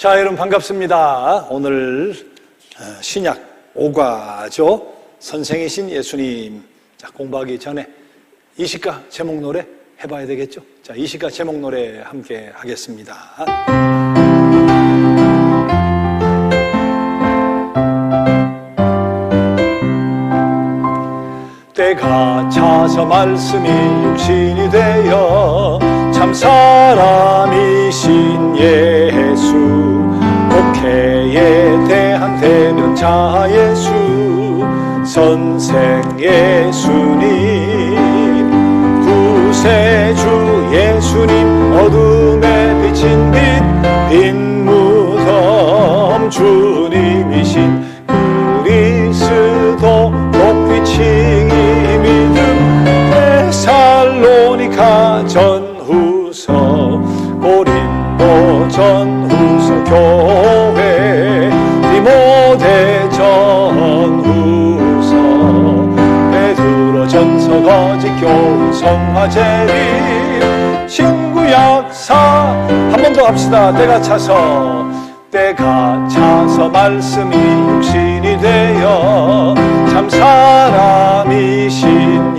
자, 여러분 반갑습니다. 오늘 신약 5과죠. 선생이신 예수님. 자, 공부하기 전에 이시가 제목 노래 해봐야 되겠죠. 자, 이시가 제목 노래 함께 하겠습니다. 때가 차서 말씀이 육신이 되어 참사람이신 예수, 목회에 대한 대면자 예수, 선생 예수님, 구세주 예수님, 어둠에 비친 빛, 빈 무덤 주님이신 그리스도 복비치기 믿음, 데살로니가 전후서, 고린도 전후서 교회, 디모데 전후서, 베드로 전서 거짓 교훈 성화재림, 신구약사. 한 번 더 합시다. 때가 차서 말씀이 육신이 되어 참사람이신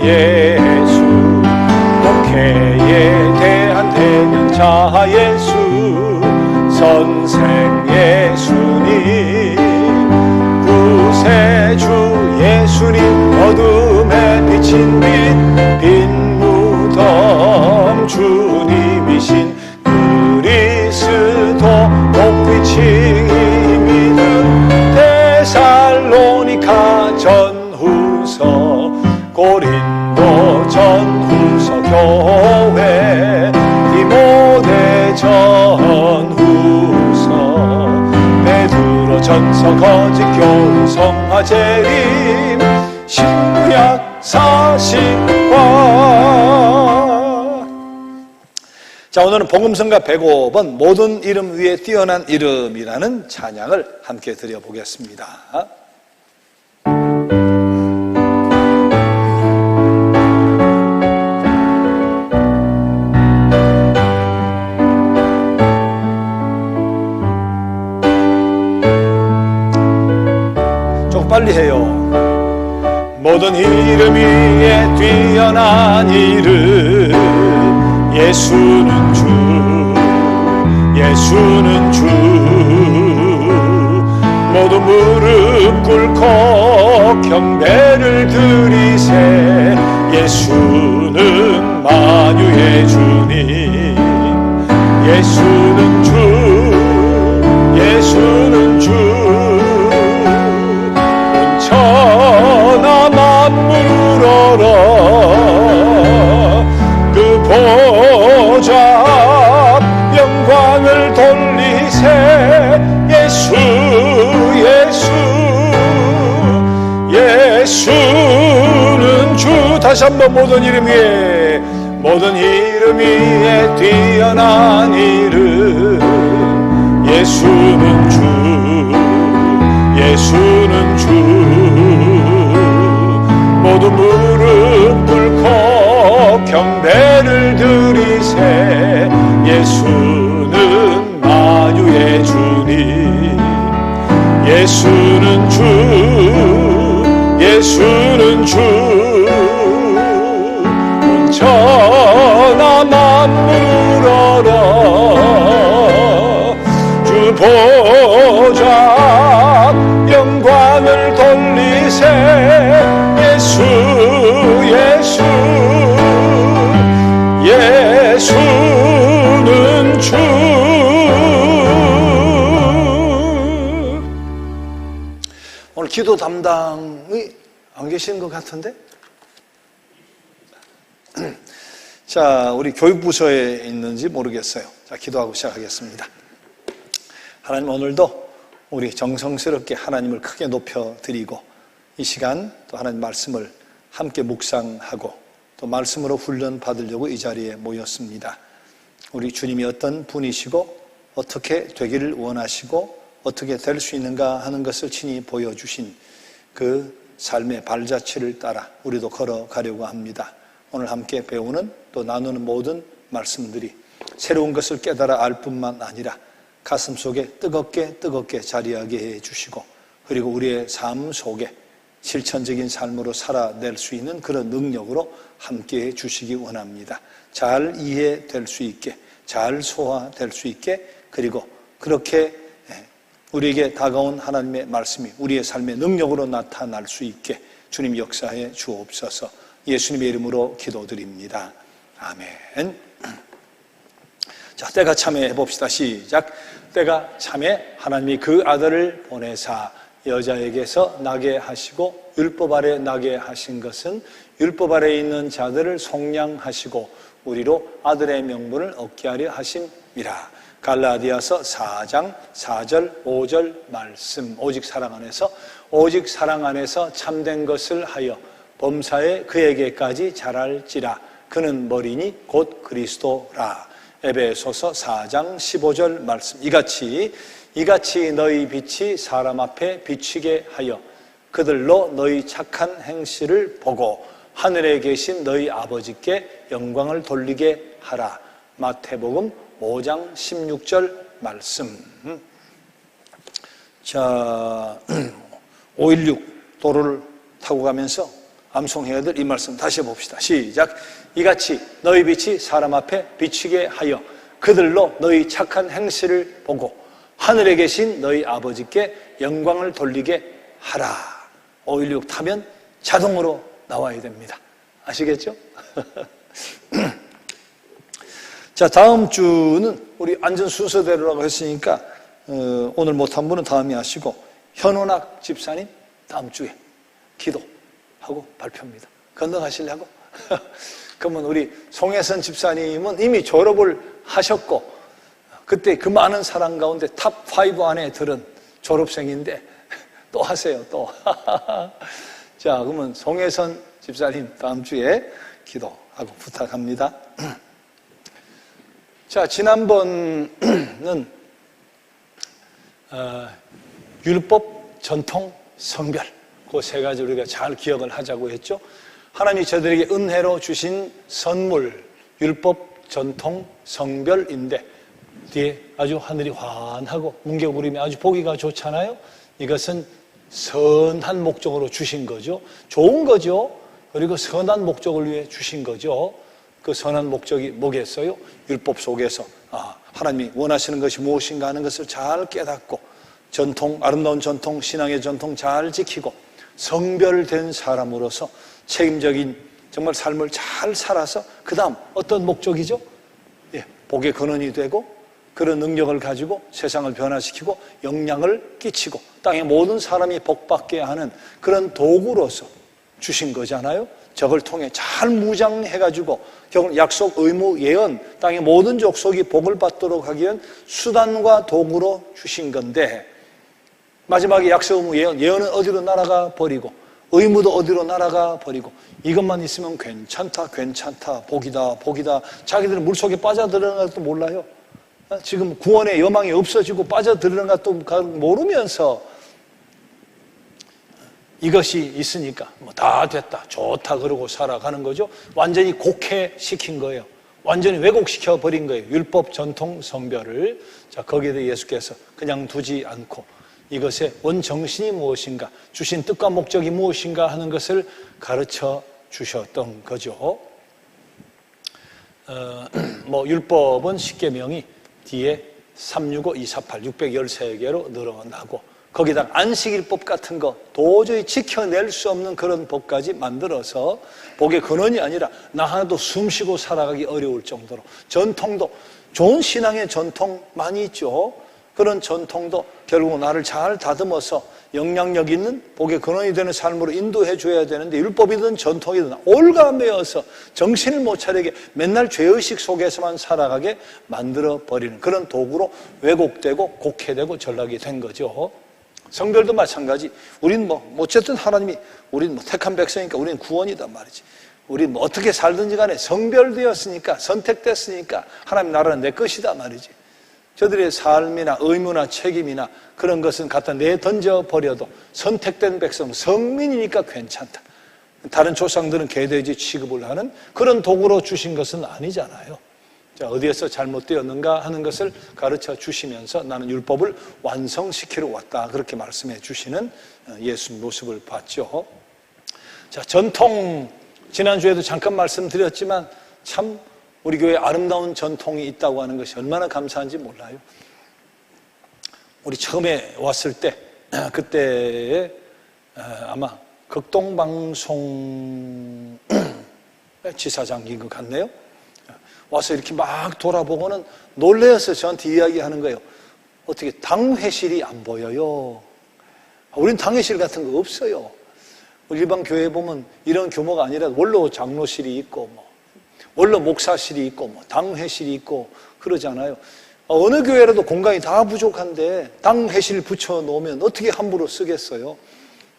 예수, 목회에 대한 대면자 예수, 선생 예수님, 구세주 예수님, 어둠에 비친 빛, 빈 무덤 주님이신 그리스도 복비치기 믿음, 데살로니가 전후서, 고린도 전후서 교회, 디모데 전후서, 베드로 전서 거짓 교훈 성화재림, 신구약 40과. 자, 오늘은 복음성가 105번 모든 이름 위에 뛰어난 이름이라는 찬양을 함께 드려보겠습니다. 조금 빨리 해요. 모든 이름 위에 뛰어난 이름, 예수는 주, 예수는 주. 모두 무릎 꿇고 경배를 드리세. 예수는 만유의 주님, 예수는 주, 예수는 주. 온 천하 만물을 얼어 그 보좌 영광을 돌리세. 예수, 예수, 예수는 주. 다시 한번 모든 이름 위에, 모든 이름 위에 뛰어난 이름, 예수는 주, 예수는 주. 모두 무릎 꿇고 경배를 드리세. 예수는 만유의 주님, 예수는 주, 예수는 주. 온 천하 만물을 얼어 주 보좌 영광을 돌리세. 예수, 예수, 예수는 주. 오늘 기도 담당이 안 계시는 것 같은데? 자, 우리 교육부서에 있는지 모르겠어요. 자, 기도하고 시작하겠습니다. 하나님, 오늘도 우리 정성스럽게 하나님을 크게 높여드리고 이 시간 또 하나님 말씀을 함께 묵상하고 또 말씀으로 훈련 받으려고 이 자리에 모였습니다. 우리 주님이 어떤 분이시고 어떻게 되기를 원하시고 어떻게 될 수 있는가 하는 것을 친히 보여주신 그 삶의 발자취를 따라 우리도 걸어가려고 합니다. 오늘 함께 배우는 또 나누는 모든 말씀들이 새로운 것을 깨달아 알 뿐만 아니라 가슴 속에 뜨겁게 자리하게 해주시고, 그리고 우리의 삶 속에 실천적인 삶으로 살아낼 수 있는 그런 능력으로 함께해 주시기 원합니다. 잘 이해될 수 있게, 잘 소화될 수 있게, 그리고 그렇게 우리에게 다가온 하나님의 말씀이 우리의 삶의 능력으로 나타날 수 있게 주님 역사해 주옵소서. 예수님의 이름으로 기도드립니다. 아멘. 자, 때가 참에 해봅시다. 시작. 때가 참에 하나님이 그 아들을 보내사 여자에게서 나게 하시고 율법 아래 나게 하신 것은 율법 아래 있는 자들을 속량하시고 우리로 아들의 명분을 얻게 하려 하심이라. 갈라디아서 4장 4절 5절 말씀. 오직 사랑 안에서 참된 것을 하여 범사에 그에게까지 자랄지라. 그는 머리니 곧 그리스도라. 에베소서 4장 15절 말씀. 이같이 너희 빛이 사람 앞에 비치게 하여 그들로 너희 착한 행실을 보고 하늘에 계신 너희 아버지께 영광을 돌리게 하라. 마태복음 5장 16절 말씀. 자, 516 도로를 타고 가면서 암송해야 될 이 말씀 다시 해봅시다. 시작. 이같이 너희 빛이 사람 앞에 비치게 하여 그들로 너희 착한 행실을 보고 하늘에 계신 너희 아버지께 영광을 돌리게 하라. 516 타면 자동으로 나와야 됩니다. 아시겠죠? 자, 다음 주는 우리 완전 순서대로라고 했으니까 오늘 못한 분은 다음에 하시고, 현원학 집사님 다음 주에 기도하고 발표입니다. 건너가시려고? 그러면 우리 송혜선 집사님은 이미 졸업을 하셨고 그때 그 많은 사람 가운데 탑5 안에 들은 졸업생인데 또 하세요, 또. 자, 그러면 송혜선 집사님 다음 주에 기도하고 부탁합니다. 자, 지난번은 율법, 전통, 성별, 그 세 가지 우리가 잘 기억을 하자고 했죠. 하나님이 저들에게 은혜로 주신 선물, 율법, 전통, 성별인데 뒤에 아주 하늘이 환하고 문개구름이 아주 보기가 좋잖아요. 이것은 선한 목적으로 주신 거죠. 좋은 거죠. 그리고 선한 목적을 위해 주신 거죠. 그 선한 목적이 뭐겠어요? 율법 속에서 하나님이 원하시는 것이 무엇인가 하는 것을 잘 깨닫고 전통, 아름다운 전통, 신앙의 전통 잘 지키고 성별된 사람으로서 책임적인 정말 삶을 잘 살아서 그 다음 어떤 목적이죠? 복의 근원이 되고 그런 능력을 가지고 세상을 변화시키고 영향을 끼치고 땅의 모든 사람이 복받게 하는 그런 도구로서 주신 거잖아요. 저걸 통해 잘 무장해가지고 약속, 의무, 예언, 땅의 모든 족속이 복을 받도록 하기 위한 수단과 도구로 주신 건데 마지막에 약속, 의무, 예언은 어디로 날아가 버리고 의무도 어디로 날아가 버리고 이것만 있으면 괜찮다, 복이다. 자기들은 물속에 빠져들어간 것도 몰라요. 지금 구원의 여망이 없어지고 빠져들어간 것도 모르면서 이것이 있으니까 다 됐다, 좋다 그러고 살아가는 거죠. 완전히 곡해시킨 거예요. 완전히 왜곡시켜 버린 거예요. 율법, 전통, 성별을. 자, 거기에 대해 예수께서 그냥 두지 않고 이것의 원정신이 무엇인가, 주신 뜻과 목적이 무엇인가 하는 것을 가르쳐 주셨던 거죠. 율법은 10계명이 뒤에 365, 248, 613개로 늘어나고 거기다 안식일법 같은 거 도저히 지켜낼 수 없는 그런 법까지 만들어서 복의 근원이 아니라 나 하나도 숨쉬고 살아가기 어려울 정도로 전통도 좋은 신앙의 전통 많이 있죠. 그런 전통도 결국 나를 잘 다듬어서 영향력 있는 복의 근원이 되는 삶으로 인도해 줘야 되는데 율법이든 전통이든 올가매어서 정신을 못 차리게 맨날 죄의식 속에서만 살아가게 만들어버리는 그런 도구로 왜곡되고 곡해되고 전락이 된 거죠. 성별도 마찬가지. 우린 어쨌든 하나님이 우린 택한 백성이니까 우리는 구원이다 말이지. 우린 어떻게 살든지 간에 성별되었으니까 선택됐으니까 하나님 나라는 내 것이다 말이지. 저들의 삶이나 의무나 책임이나 그런 것은 갖다 내던져버려도 선택된 백성, 성민이니까 괜찮다. 다른 조상들은 개돼지 취급을 하는 그런 도구로 주신 것은 아니잖아요. 자, 어디에서 잘못되었는가 하는 것을 가르쳐 주시면서 나는 율법을 완성시키러 왔다. 그렇게 말씀해 주시는 예수님 모습을 봤죠. 자, 전통, 지난주에도 잠깐 말씀드렸지만 참 우리 교회에 아름다운 전통이 있다고 하는 것이 얼마나 감사한지 몰라요. 우리 처음에 왔을 때, 그때에 아마 극동방송 지사장인 것 같네요. 와서 이렇게 막 돌아보고는 놀라서 저한테 이야기하는 거예요. 어떻게 당회실이 안 보여요? 우린 당회실 같은 거 없어요. 우리 일반 교회 보면 이런 규모가 아니라 원로 장로실이 있고 원로 목사실이 있고 당회실이 있고 그러잖아요. 어느 교회라도 공간이 다 부족한데 당회실 붙여놓으면 어떻게 함부로 쓰겠어요?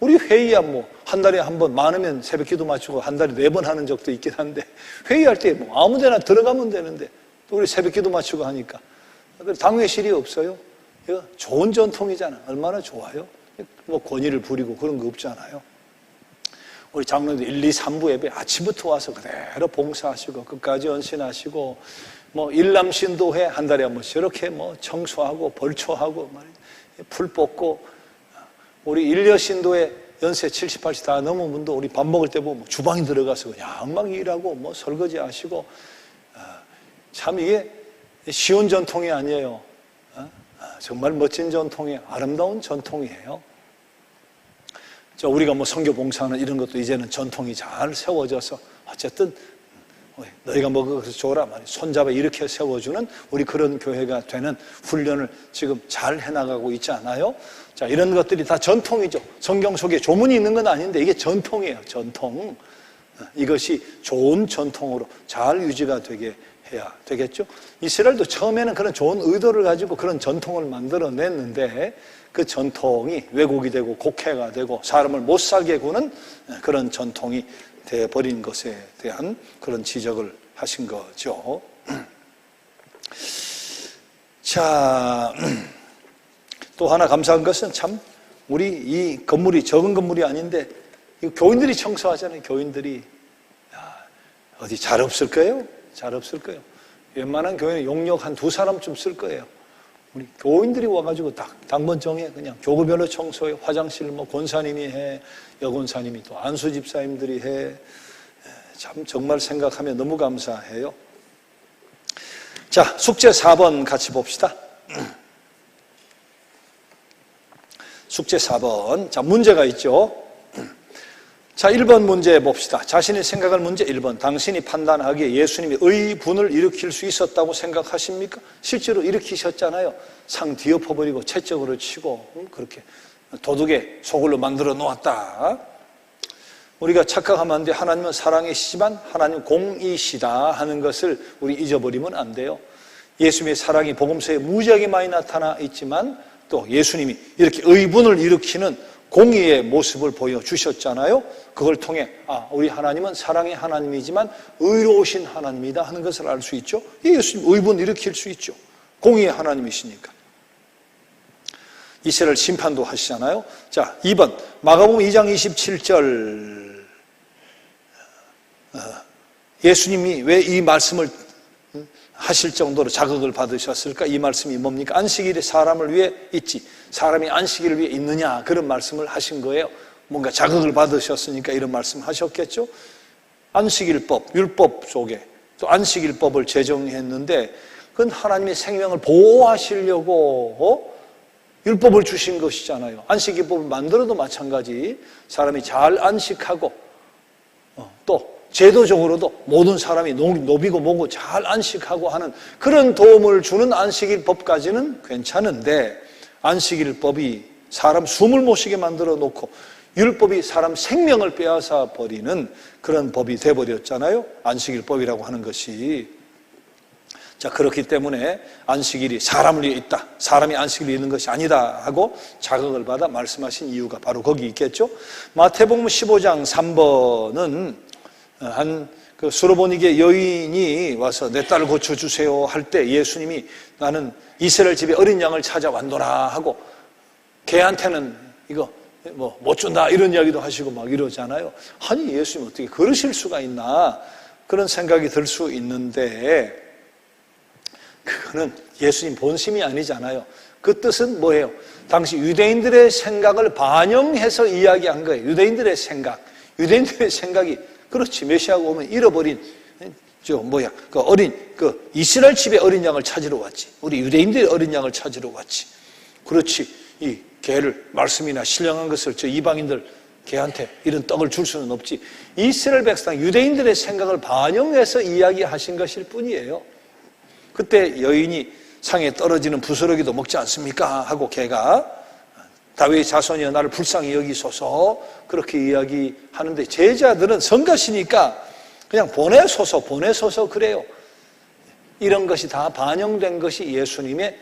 우리 회의야 한 달에 한 번, 많으면 새벽 기도 마치고 한 달에 4번 하는 적도 있긴 한데 회의할 때 아무 데나 들어가면 되는데 또 우리 새벽 기도 마치고 하니까 당회실이 없어요. 이거 좋은 전통이잖아. 얼마나 좋아요. 권위를 부리고 그런 거 없잖아요. 우리 장로들 1, 2, 3부 예배 아침부터 와서 그대로 봉사하시고 끝까지 헌신하시고 일남신도회 한 달에 한 번씩 이렇게 청소하고 벌초하고 풀 뽑고 우리 일여신도회 연세 70, 80 다 넘은 분도 우리 밥 먹을 때 보면 주방에 들어가서 그냥 막 일하고 설거지 하시고 참 이게 쉬운 전통이 아니에요. 정말 멋진 전통이에요. 아름다운 전통이에요. 우리가 선교 봉사하는 이런 것도 이제는 전통이 잘 세워져서 어쨌든 너희가 그것을 줘라 말이야. 손잡아 이렇게 세워주는 우리 그런 교회가 되는 훈련을 지금 잘 해나가고 있지 않아요? 자, 이런 것들이 다 전통이죠. 성경 속에 조문이 있는 건 아닌데 이게 전통이에요. 전통. 이것이 좋은 전통으로 잘 유지가 되게 해야 되겠죠. 이스라엘도 처음에는 그런 좋은 의도를 가지고 그런 전통을 만들어냈는데 그 전통이 왜곡이 되고 곡해가 되고 사람을 못 살게 구는 그런 전통이 되어버린 것에 대한 그런 지적을 하신 거죠. 자, 또 하나 감사한 것은 참 우리 이 건물이 적은 건물이 아닌데 교인들이 청소하잖아요. 교인들이 어디 잘 없을 거예요? 잘 없을 거예요. 웬만한 교회는 용역 한 2사람쯤 쓸 거예요. 우리 교인들이 와가지고 당번 정해 그냥 교구별로 청소해. 화장실 권사님이 해, 여권사님이 또 안수 집사님들이 해. 참 정말 생각하면 너무 감사해요. 자, 숙제 4번 같이 봅시다. 숙제 4번. 자, 문제가 있죠. 자, 1번 문제 봅시다. 자신이 생각할 문제 1번. 당신이 판단하기에 예수님이 의분을 일으킬 수 있었다고 생각하십니까? 실제로 일으키셨잖아요. 상 뒤엎어버리고 채찍으로 치고 그렇게 도둑의 소굴로 만들어 놓았다. 우리가 착각하면 안 돼. 하나님은 사랑이시지만 하나님 공이시다 하는 것을 우리 잊어버리면 안 돼요. 예수님의 사랑이 복음서에 무지하게 많이 나타나 있지만 또 예수님이 이렇게 의분을 일으키는 공의의 모습을 보여주셨잖아요. 그걸 통해 우리 하나님은 사랑의 하나님이지만 의로우신 하나님이다 하는 것을 알 수 있죠. 예수님 의분 일으킬 수 있죠. 공의의 하나님이시니까. 이스라엘 심판도 하시잖아요. 자, 2번 마가복음 2장 27절 예수님이 왜 이 말씀을 하실 정도로 자극을 받으셨을까? 이 말씀이 뭡니까? 안식일이 사람을 위해 있지 사람이 안식일을 위해 있느냐 그런 말씀을 하신 거예요. 뭔가 자극을 받으셨으니까 이런 말씀 하셨겠죠. 안식일법, 율법 속에 또 안식일법을 제정했는데 그건 하나님의 생명을 보호하시려고 율법을 주신 것이잖아요. 안식일법을 만들어도 마찬가지 사람이 잘 안식하고 또 제도적으로도 모든 사람이 노비고 뭐고 잘 안식하고 하는 그런 도움을 주는 안식일법까지는 괜찮은데 안식일법이 사람 숨을 못 쉬게 만들어 놓고 율법이 사람 생명을 빼앗아 버리는 그런 법이 돼버렸잖아요. 안식일법이라고 하는 것이. 자, 그렇기 때문에 안식일이 사람을 위해 있다. 사람이 안식일이 있는 것이 아니다 하고 자극을 받아 말씀하신 이유가 바로 거기 있겠죠. 마태복음 15장 3번은 그 수로보니게 여인이 와서 내 딸을 고쳐주세요 할 때 예수님이 나는 이스라엘 집에 어린 양을 찾아왔노라 하고 걔한테는 이거 못 준다 이런 이야기도 하시고 막 이러잖아요. 아니 예수님 어떻게 그러실 수가 있나 그런 생각이 들 수 있는데 그거는 예수님 본심이 아니잖아요. 그 뜻은 뭐예요? 당시 유대인들의 생각을 반영해서 이야기한 거예요. 유대인들의 생각이 그렇지, 메시아가 오면 잃어버린 그 이스라엘 집의 어린 양을 찾으러 왔지. 우리 유대인들의 어린 양을 찾으러 왔지. 그렇지, 이 개를 말씀이나 신령한 것을 저 이방인들 개한테 이런 떡을 줄 수는 없지. 이스라엘 백성 유대인들의 생각을 반영해서 이야기하신 것일 뿐이에요. 그때 여인이 상에 떨어지는 부스러기도 먹지 않습니까? 하고 개가 다윗의 자손이여 나를 불쌍히 여기소서 그렇게 이야기하는데, 제자들은 성가시니까 그냥 보내소서 그래요. 이런 것이 다 반영된 것이 예수님의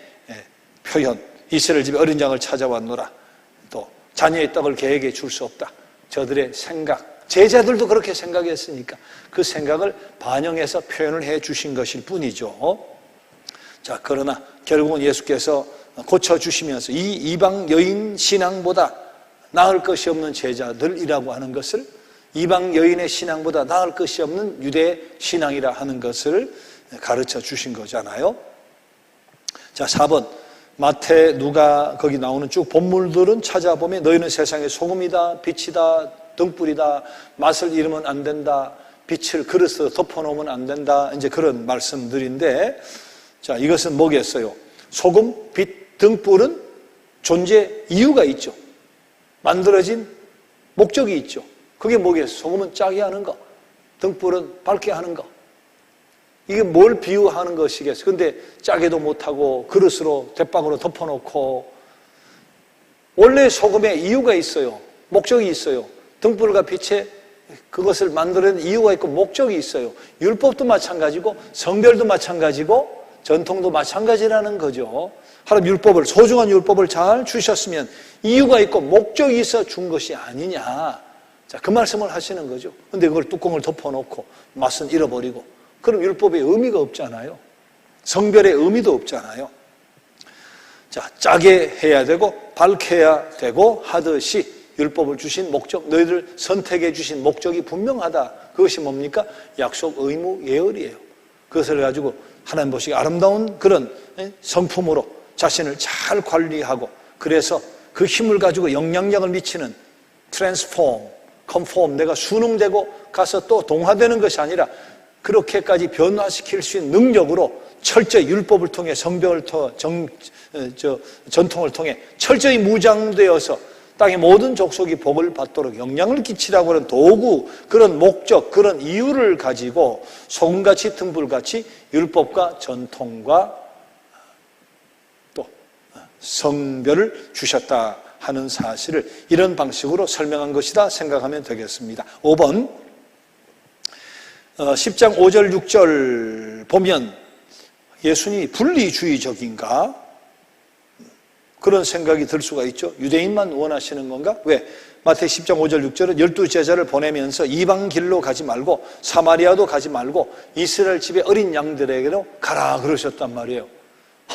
표현. 이스라엘 집에 어린 양을 찾아왔노라. 또 자녀의 떡을 개에게 줄 수 없다. 저들의 생각, 제자들도 그렇게 생각했으니까 그 생각을 반영해서 표현을 해 주신 것일 뿐이죠. 자, 그러나 결국은 예수께서 고쳐주시면서 이 이방 여인 신앙보다 나을 것이 없는 제자들이라고 하는 것을, 이방 여인의 신앙보다 나을 것이 없는 유대 신앙이라 하는 것을 가르쳐 주신 거잖아요. 자, 4번 마태, 누가 거기 나오는 쭉 본물들은 찾아보면 너희는 세상의 소금이다, 빛이다, 등불이다, 맛을 잃으면 안 된다, 빛을 그릇으로 덮어놓으면 안 된다, 이제 그런 말씀들인데, 자, 이것은 뭐겠어요? 소금, 빛, 등불은 존재 이유가 있죠. 만들어진 목적이 있죠. 그게 뭐겠어요? 소금은 짜게 하는 거, 등불은 밝게 하는 거. 이게 뭘 비유하는 것이겠어요? 근데 짜게도 못하고 그릇으로 대빵으로 덮어놓고, 원래 소금에 이유가 있어요. 목적이 있어요. 등불과 빛에 그것을 만드는 이유가 있고 목적이 있어요. 율법도 마찬가지고 성별도 마찬가지고 전통도 마찬가지라는 거죠. 하나님 율법을, 소중한 율법을 잘 주셨으면 이유가 있고 목적이 있어 준 것이 아니냐. 자, 그 말씀을 하시는 거죠. 근데 그걸 뚜껑을 덮어놓고 맛은 잃어버리고, 그럼 율법의 의미가 없잖아요. 성별의 의미도 없잖아요. 자, 짜게 해야 되고 밝게 해야 되고 하듯이 율법을 주신 목적, 너희들 선택해 주신 목적이 분명하다. 그것이 뭡니까? 약속, 의무, 예언이에요. 그것을 가지고 하나님 보시기에 아름다운 그런 성품으로 자신을 잘 관리하고, 그래서 그 힘을 가지고 영향력을 미치는 트랜스폼, 컨폼, 내가 순응되고 가서 또 동화되는 것이 아니라 그렇게까지 변화시킬 수 있는 능력으로 철저히 율법을 통해, 성경을 통해, 전통을 통해 철저히 무장되어서 땅의 모든 족속이 복을 받도록 영향을 끼치라고 하는 도구, 그런 목적, 그런 이유를 가지고 소금같이 등불같이 율법과 전통과 또 성별을 주셨다 하는 사실을 이런 방식으로 설명한 것이다 생각하면 되겠습니다. 5번 10장 5절 6절 보면 예수님이 분리주의적인가? 그런 생각이 들 수가 있죠. 유대인만 원하시는 건가? 왜? 마태 10장 5절 6절은 12제자를 보내면서 이방 길로 가지 말고 사마리아도 가지 말고 이스라엘 집의 어린 양들에게로 가라 그러셨단 말이에요.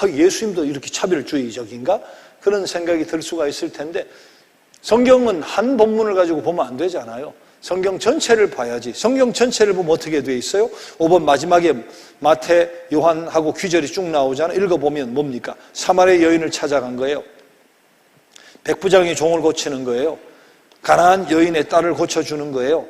예수님도 이렇게 차별주의적인가? 그런 생각이 들 수가 있을 텐데, 성경은 한 본문을 가지고 보면 안 되잖아요. 성경 전체를 봐야지. 성경 전체를 보면 어떻게 돼 있어요? 5번 마지막에 마태, 요한하고 귀절이 쭉 나오잖아요. 읽어보면 뭡니까? 사마리아 여인을 찾아간 거예요. 백부장이 종을 고치는 거예요. 가나안 여인의 딸을 고쳐주는 거예요.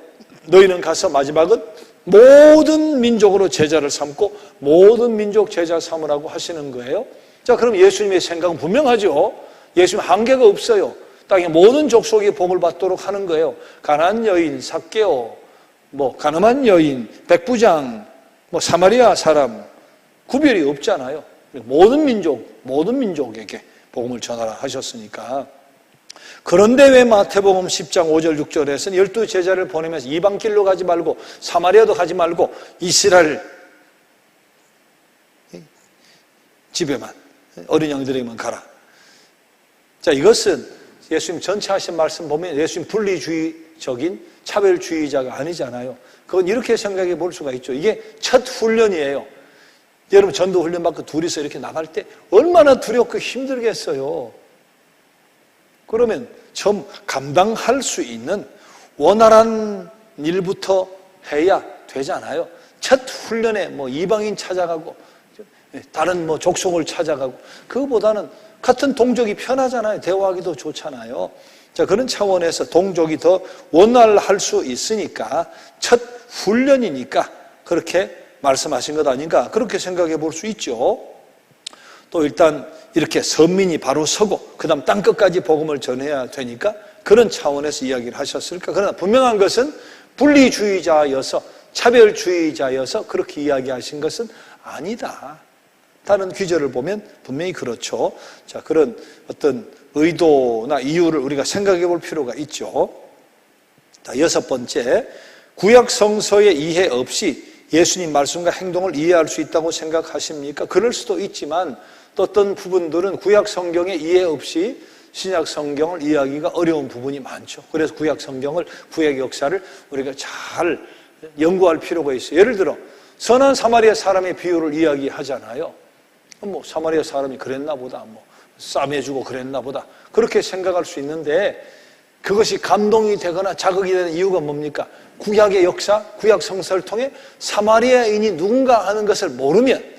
너희는 가서 마지막은 모든 민족으로 제자를 삼고 모든 민족 제자 삼으라고 하시는 거예요. 자, 그럼 예수님의 생각은 분명하죠. 예수님 한계가 없어요. 땅의 모든 족속이 복을 받도록 하는 거예요. 가나안 여인, 삭개오, 가늠한 여인, 백부장, 사마리아 사람 구별이 없잖아요. 모든 민족에게 복음을 전하라 하셨으니까. 그런데 왜 마태복음 10장 5절 6절에서는 12제자를 보내면서 이방 길로 가지 말고 사마리아도 가지 말고 이스라엘 집에만, 어린 양들에게만 가라. 자, 이것은 예수님 전체 하신 말씀 보면 예수님 분리주의적인 차별주의자가 아니잖아요. 그건 이렇게 생각해 볼 수가 있죠. 이게 첫 훈련이에요. 여러분 전도 훈련 받고 둘이서 이렇게 나갈 때 얼마나 두렵고 힘들겠어요. 그러면 처음 감당할 수 있는 원활한 일부터 해야 되잖아요. 첫 훈련에 이방인 찾아가고 다른 뭐 족속을 찾아가고, 그거보다는 같은 동족이 편하잖아요. 대화하기도 좋잖아요. 자, 그런 차원에서 동족이 더 원활할 수 있으니까, 첫 훈련이니까 그렇게 말씀하신 것 아닌가, 그렇게 생각해 볼 수 있죠. 또 일단 이렇게 선민이 바로 서고 그 다음 땅끝까지 복음을 전해야 되니까 그런 차원에서 이야기를 하셨을까. 그러나 분명한 것은 분리주의자여서, 차별주의자여서 그렇게 이야기하신 것은 아니다. 다른 귀절을 보면 분명히 그렇죠. 자, 그런 어떤 의도나 이유를 우리가 생각해 볼 필요가 있죠. 자, 여섯 번째, 구약 성서의 이해 없이 예수님 말씀과 행동을 이해할 수 있다고 생각하십니까? 그럴 수도 있지만 또 어떤 부분들은 구약 성경의 이해 없이 신약 성경을 이해하기가 어려운 부분이 많죠. 그래서 구약 성경을, 구약 역사를 우리가 잘 연구할 필요가 있어요. 예를 들어 선한 사마리아 사람의 비유를 이야기하잖아요. 뭐 사마리아 사람이 그랬나 보다, 뭐 싸매주고 그랬나 보다, 그렇게 생각할 수 있는데 그것이 감동이 되거나 자극이 되는 이유가 뭡니까? 구약의 역사, 구약 성서를 통해 사마리아인이 누군가 하는 것을 모르면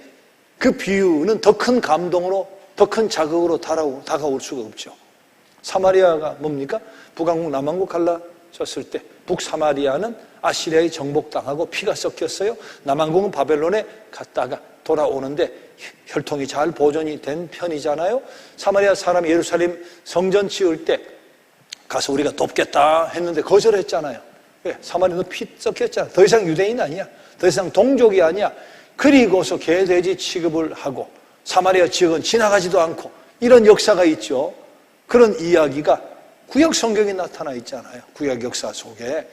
그 비유는 더 큰 감동으로, 더 큰 자극으로 다가올 수가 없죠. 사마리아가 뭡니까? 북왕국 남왕국 갈라졌을 때 북사마리아는 아시리아에 정복당하고 피가 섞였어요. 남왕국은 바벨론에 갔다가 돌아오는데 혈통이 잘 보존이 된 편이잖아요. 사마리아 사람이 예루살렘 성전 지을 때 가서 우리가 돕겠다 했는데 거절했잖아요. 왜? 사마리아 너 피 섞였잖아. 더 이상 유대인 아니야. 더 이상 동족이 아니야. 그리고서 개돼지 취급을 하고 사마리아 지역은 지나가지도 않고, 이런 역사가 있죠. 그런 이야기가 구약 성경에 나타나 있잖아요. 구약 역사 속에.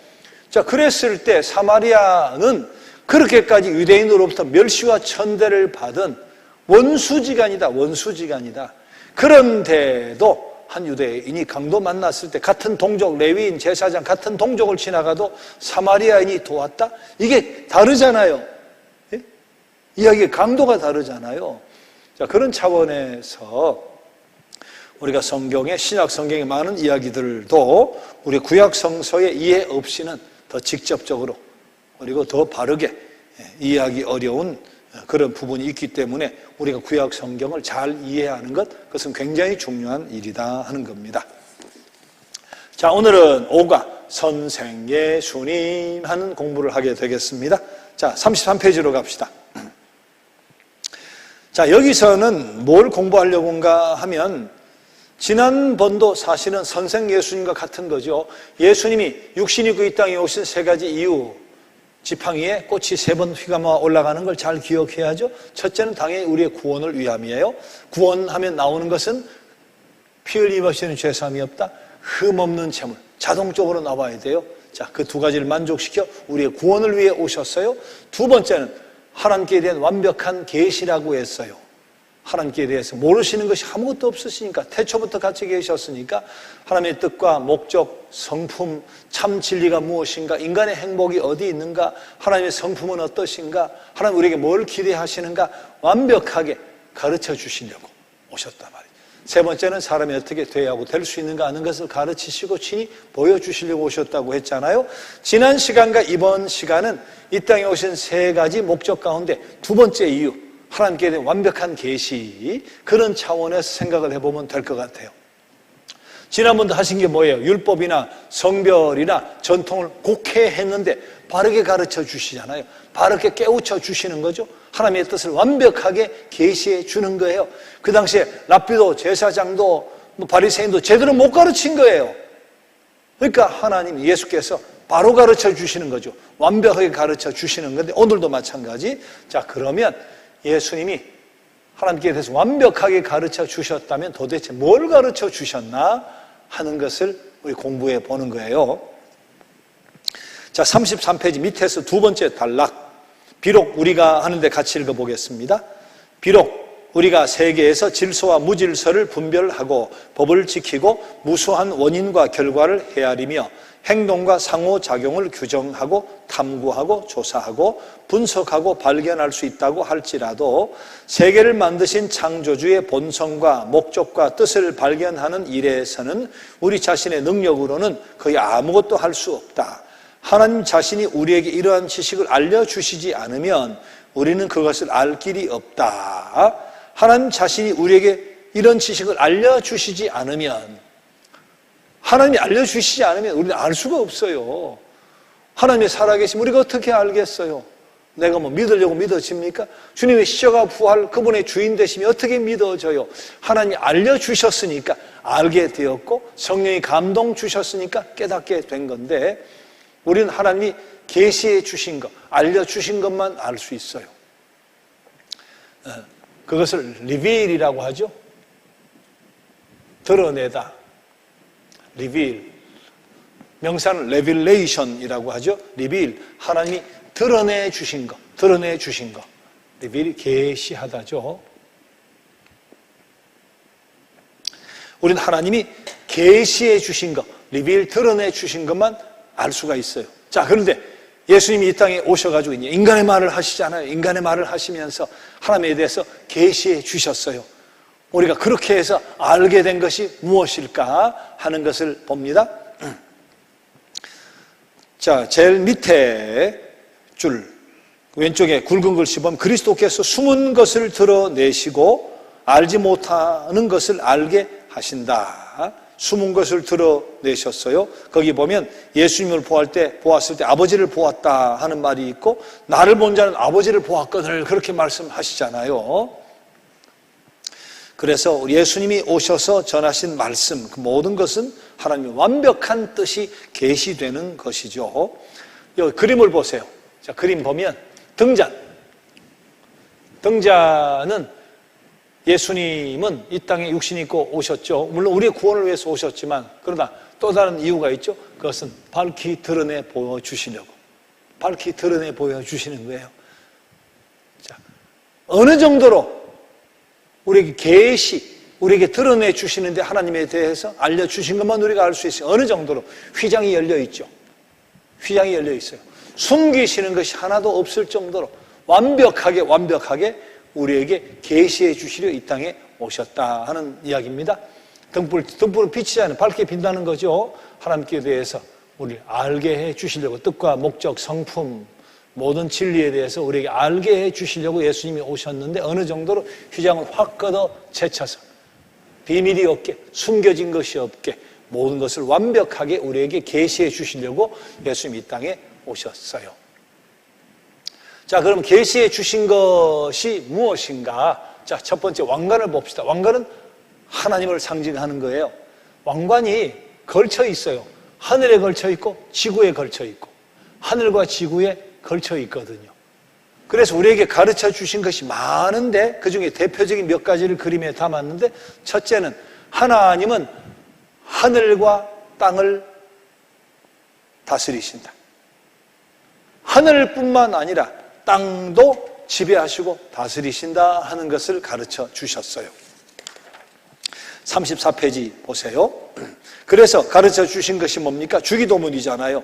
자, 그랬을 때 사마리아는 그렇게까지 유대인으로부터 멸시와 천대를 받은 원수지간이다. 원수지간이다. 그런데도 한 유대인이 강도 만났을 때 같은 동족, 레위인, 제사장 같은 동족을 지나가도 사마리아인이 도왔다? 이게 다르잖아요. 예? 이야기의 강도가 다르잖아요. 자, 그런 차원에서 우리가 성경의, 신약 성경의 많은 이야기들도 우리 구약 성서의 이해 없이는 더 직접적으로 그리고 더 바르게 이해하기 어려운 그런 부분이 있기 때문에 우리가 구약 성경을 잘 이해하는 것, 그것은 굉장히 중요한 일이다 하는 겁니다. 자, 오늘은 5가 선생 예수님 하는 공부를 하게 되겠습니다. 자, 33페이지로 갑시다. 자, 여기서는 뭘 공부하려고인가 하면 지난번도 사실은 선생 예수님과 같은 거죠. 예수님이 육신이 입고 이 땅에 오신 세 가지 이유, 지팡이에 꽃이 3번 휘감아 올라가는 걸 잘 기억해야죠. 첫째는 당연히 우리의 구원을 위함이에요. 구원하면 나오는 것은 피 흘림 없이는 죄사함이 없다. 흠 없는 재물, 자동적으로 나와야 돼요. 자, 그 두 가지를 만족시켜 우리의 구원을 위해 오셨어요. 두 번째는 하나님께 대한 완벽한 계시라고 했어요. 하나님께 대해서 모르시는 것이 아무것도 없으시니까, 태초부터 같이 계셨으니까 하나님의 뜻과 목적, 성품, 참 진리가 무엇인가, 인간의 행복이 어디 있는가, 하나님의 성품은 어떠신가, 하나님 우리에게 뭘 기대하시는가 완벽하게 가르쳐 주시려고 오셨단 말이에요. 세 번째는 사람이 어떻게 돼야 하고 될 수 있는가 하는 것을 가르치시고 친히 보여주시려고 오셨다고 했잖아요. 지난 시간과 이번 시간은 이 땅에 오신 세 가지 목적 가운데 두 번째 이유, 하나님께 대한 완벽한 계시, 그런 차원에서 생각을 해보면 될 것 같아요. 지난번도 하신 게 뭐예요? 율법이나 성별이나 전통을 곡해했는데 바르게 가르쳐 주시잖아요. 바르게 깨우쳐 주시는 거죠. 하나님의 뜻을 완벽하게 계시해 주는 거예요. 그 당시에 랍비도, 제사장도, 바리새인도 제대로 못 가르친 거예요. 그러니까 하나님, 예수께서 바로 가르쳐 주시는 거죠. 완벽하게 가르쳐 주시는 건데 오늘도 마찬가지. 자, 그러면 예수님이 하나님께 대해서 완벽하게 가르쳐 주셨다면 도대체 뭘 가르쳐 주셨나 하는 것을 우리 공부해 보는 거예요. 자, 33페이지 밑에서 두 번째 단락. 비록 우리가 하는데 같이 읽어보겠습니다. 비록 우리가 세계에서 질서와 무질서를 분별하고 법을 지키고 무수한 원인과 결과를 헤아리며 행동과 상호작용을 규정하고 탐구하고 조사하고 분석하고 발견할 수 있다고 할지라도 세계를 만드신 창조주의 본성과 목적과 뜻을 발견하는 일에서는 우리 자신의 능력으로는 거의 아무것도 할 수 없다. 하나님 자신이 우리에게 이러한 지식을 알려주시지 않으면 우리는 그것을 알 길이 없다. 하나님 자신이 우리에게 이런 지식을 알려주시지 않으면, 하나님이 알려주시지 않으면 우리는 알 수가 없어요. 하나님이 살아계시면 우리가 어떻게 알겠어요? 내가 뭐 믿으려고 믿어집니까? 주님의 십자가 부활, 그분의 주인 되심이 어떻게 믿어져요? 하나님이 알려주셨으니까 알게 되었고, 성령이 감동 주셨으니까 깨닫게 된 건데, 우리는 하나님이 계시해 주신 것, 알려주신 것만 알 수 있어요. 그것을 리빌이라고 하죠. 드러내다. 리빌. 명사는 레빌레이션이라고 하죠. 리빌. 하나님이 드러내 주신 것, 드러내 주신 것. 리빌이 계시하다죠. 우리는 하나님이 계시해 주신 것, 리빌 드러내 주신 것만 알 수가 있어요. 자, 그런데 예수님이 이 땅에 오셔가지고 인간의 말을 하시잖아요. 인간의 말을 하시면서 하나님에 대해서 계시해 주셨어요. 우리가 그렇게 해서 알게 된 것이 무엇일까 하는 것을 봅니다. 자, 제일 밑에 줄 왼쪽에 굵은 글씨 보면 그리스도께서 숨은 것을 드러내시고 알지 못하는 것을 알게 하신다. 숨은 것을 드러내셨어요. 거기 보면 예수님을 보았을 때 아버지를 보았다 하는 말이 있고, 나를 본 자는 아버지를 보았거늘 그렇게 말씀하시잖아요. 그래서 예수님이 오셔서 전하신 말씀, 그 모든 것은 하나님의 완벽한 뜻이 계시되는 것이죠. 여기 그림을 보세요. 자, 그림 보면 등잔은 예수님은 이 땅에 육신 입고 오셨죠. 물론 우리의 구원을 위해서 오셨지만, 그러나 또 다른 이유가 있죠. 그것은 밝히 드러내 보여주시려고. 밝히 드러내 보여주시는 거예요. 자, 어느 정도로 우리에게 우리에게 드러내 주시는데 하나님에 대해서 알려주신 것만 우리가 알 수 있어요. 어느 정도로 휘장이 열려 있죠. 휘장이 열려 있어요. 숨기시는 것이 하나도 없을 정도로 완벽하게 우리에게 계시해 주시려 이 땅에 오셨다 하는 이야기입니다. 등불은 빛이잖아요. 밝게 빛나는 거죠. 하나님께 대해서 우리를 알게 해 주시려고, 뜻과 목적, 성품, 모든 진리에 대해서 우리에게 알게 해 주시려고 예수님이 오셨는데, 어느 정도로 휘장을 확 걷어 제쳐서 비밀이 없게, 숨겨진 것이 없게 모든 것을 완벽하게 우리에게 계시해 주시려고 예수님이 이 땅에 오셨어요. 자, 그럼 계시해 주신 것이 무엇인가? 자, 첫 번째 왕관을 봅시다. 왕관은 하나님을 상징하는 거예요. 왕관이 걸쳐 있어요. 하늘에 걸쳐 있고 지구에 걸쳐 있고, 하늘과 지구에 걸쳐 있거든요. 그래서 우리에게 가르쳐 주신 것이 많은데, 그 중에 대표적인 몇 가지를 그림에 담았는데, 첫째는 하나님은 하늘과 땅을 다스리신다. 하늘뿐만 아니라 땅도 지배하시고 다스리신다 하는 것을 가르쳐 주셨어요. 34페이지 보세요. 그래서 가르쳐 주신 것이 뭡니까? 주기도문이잖아요.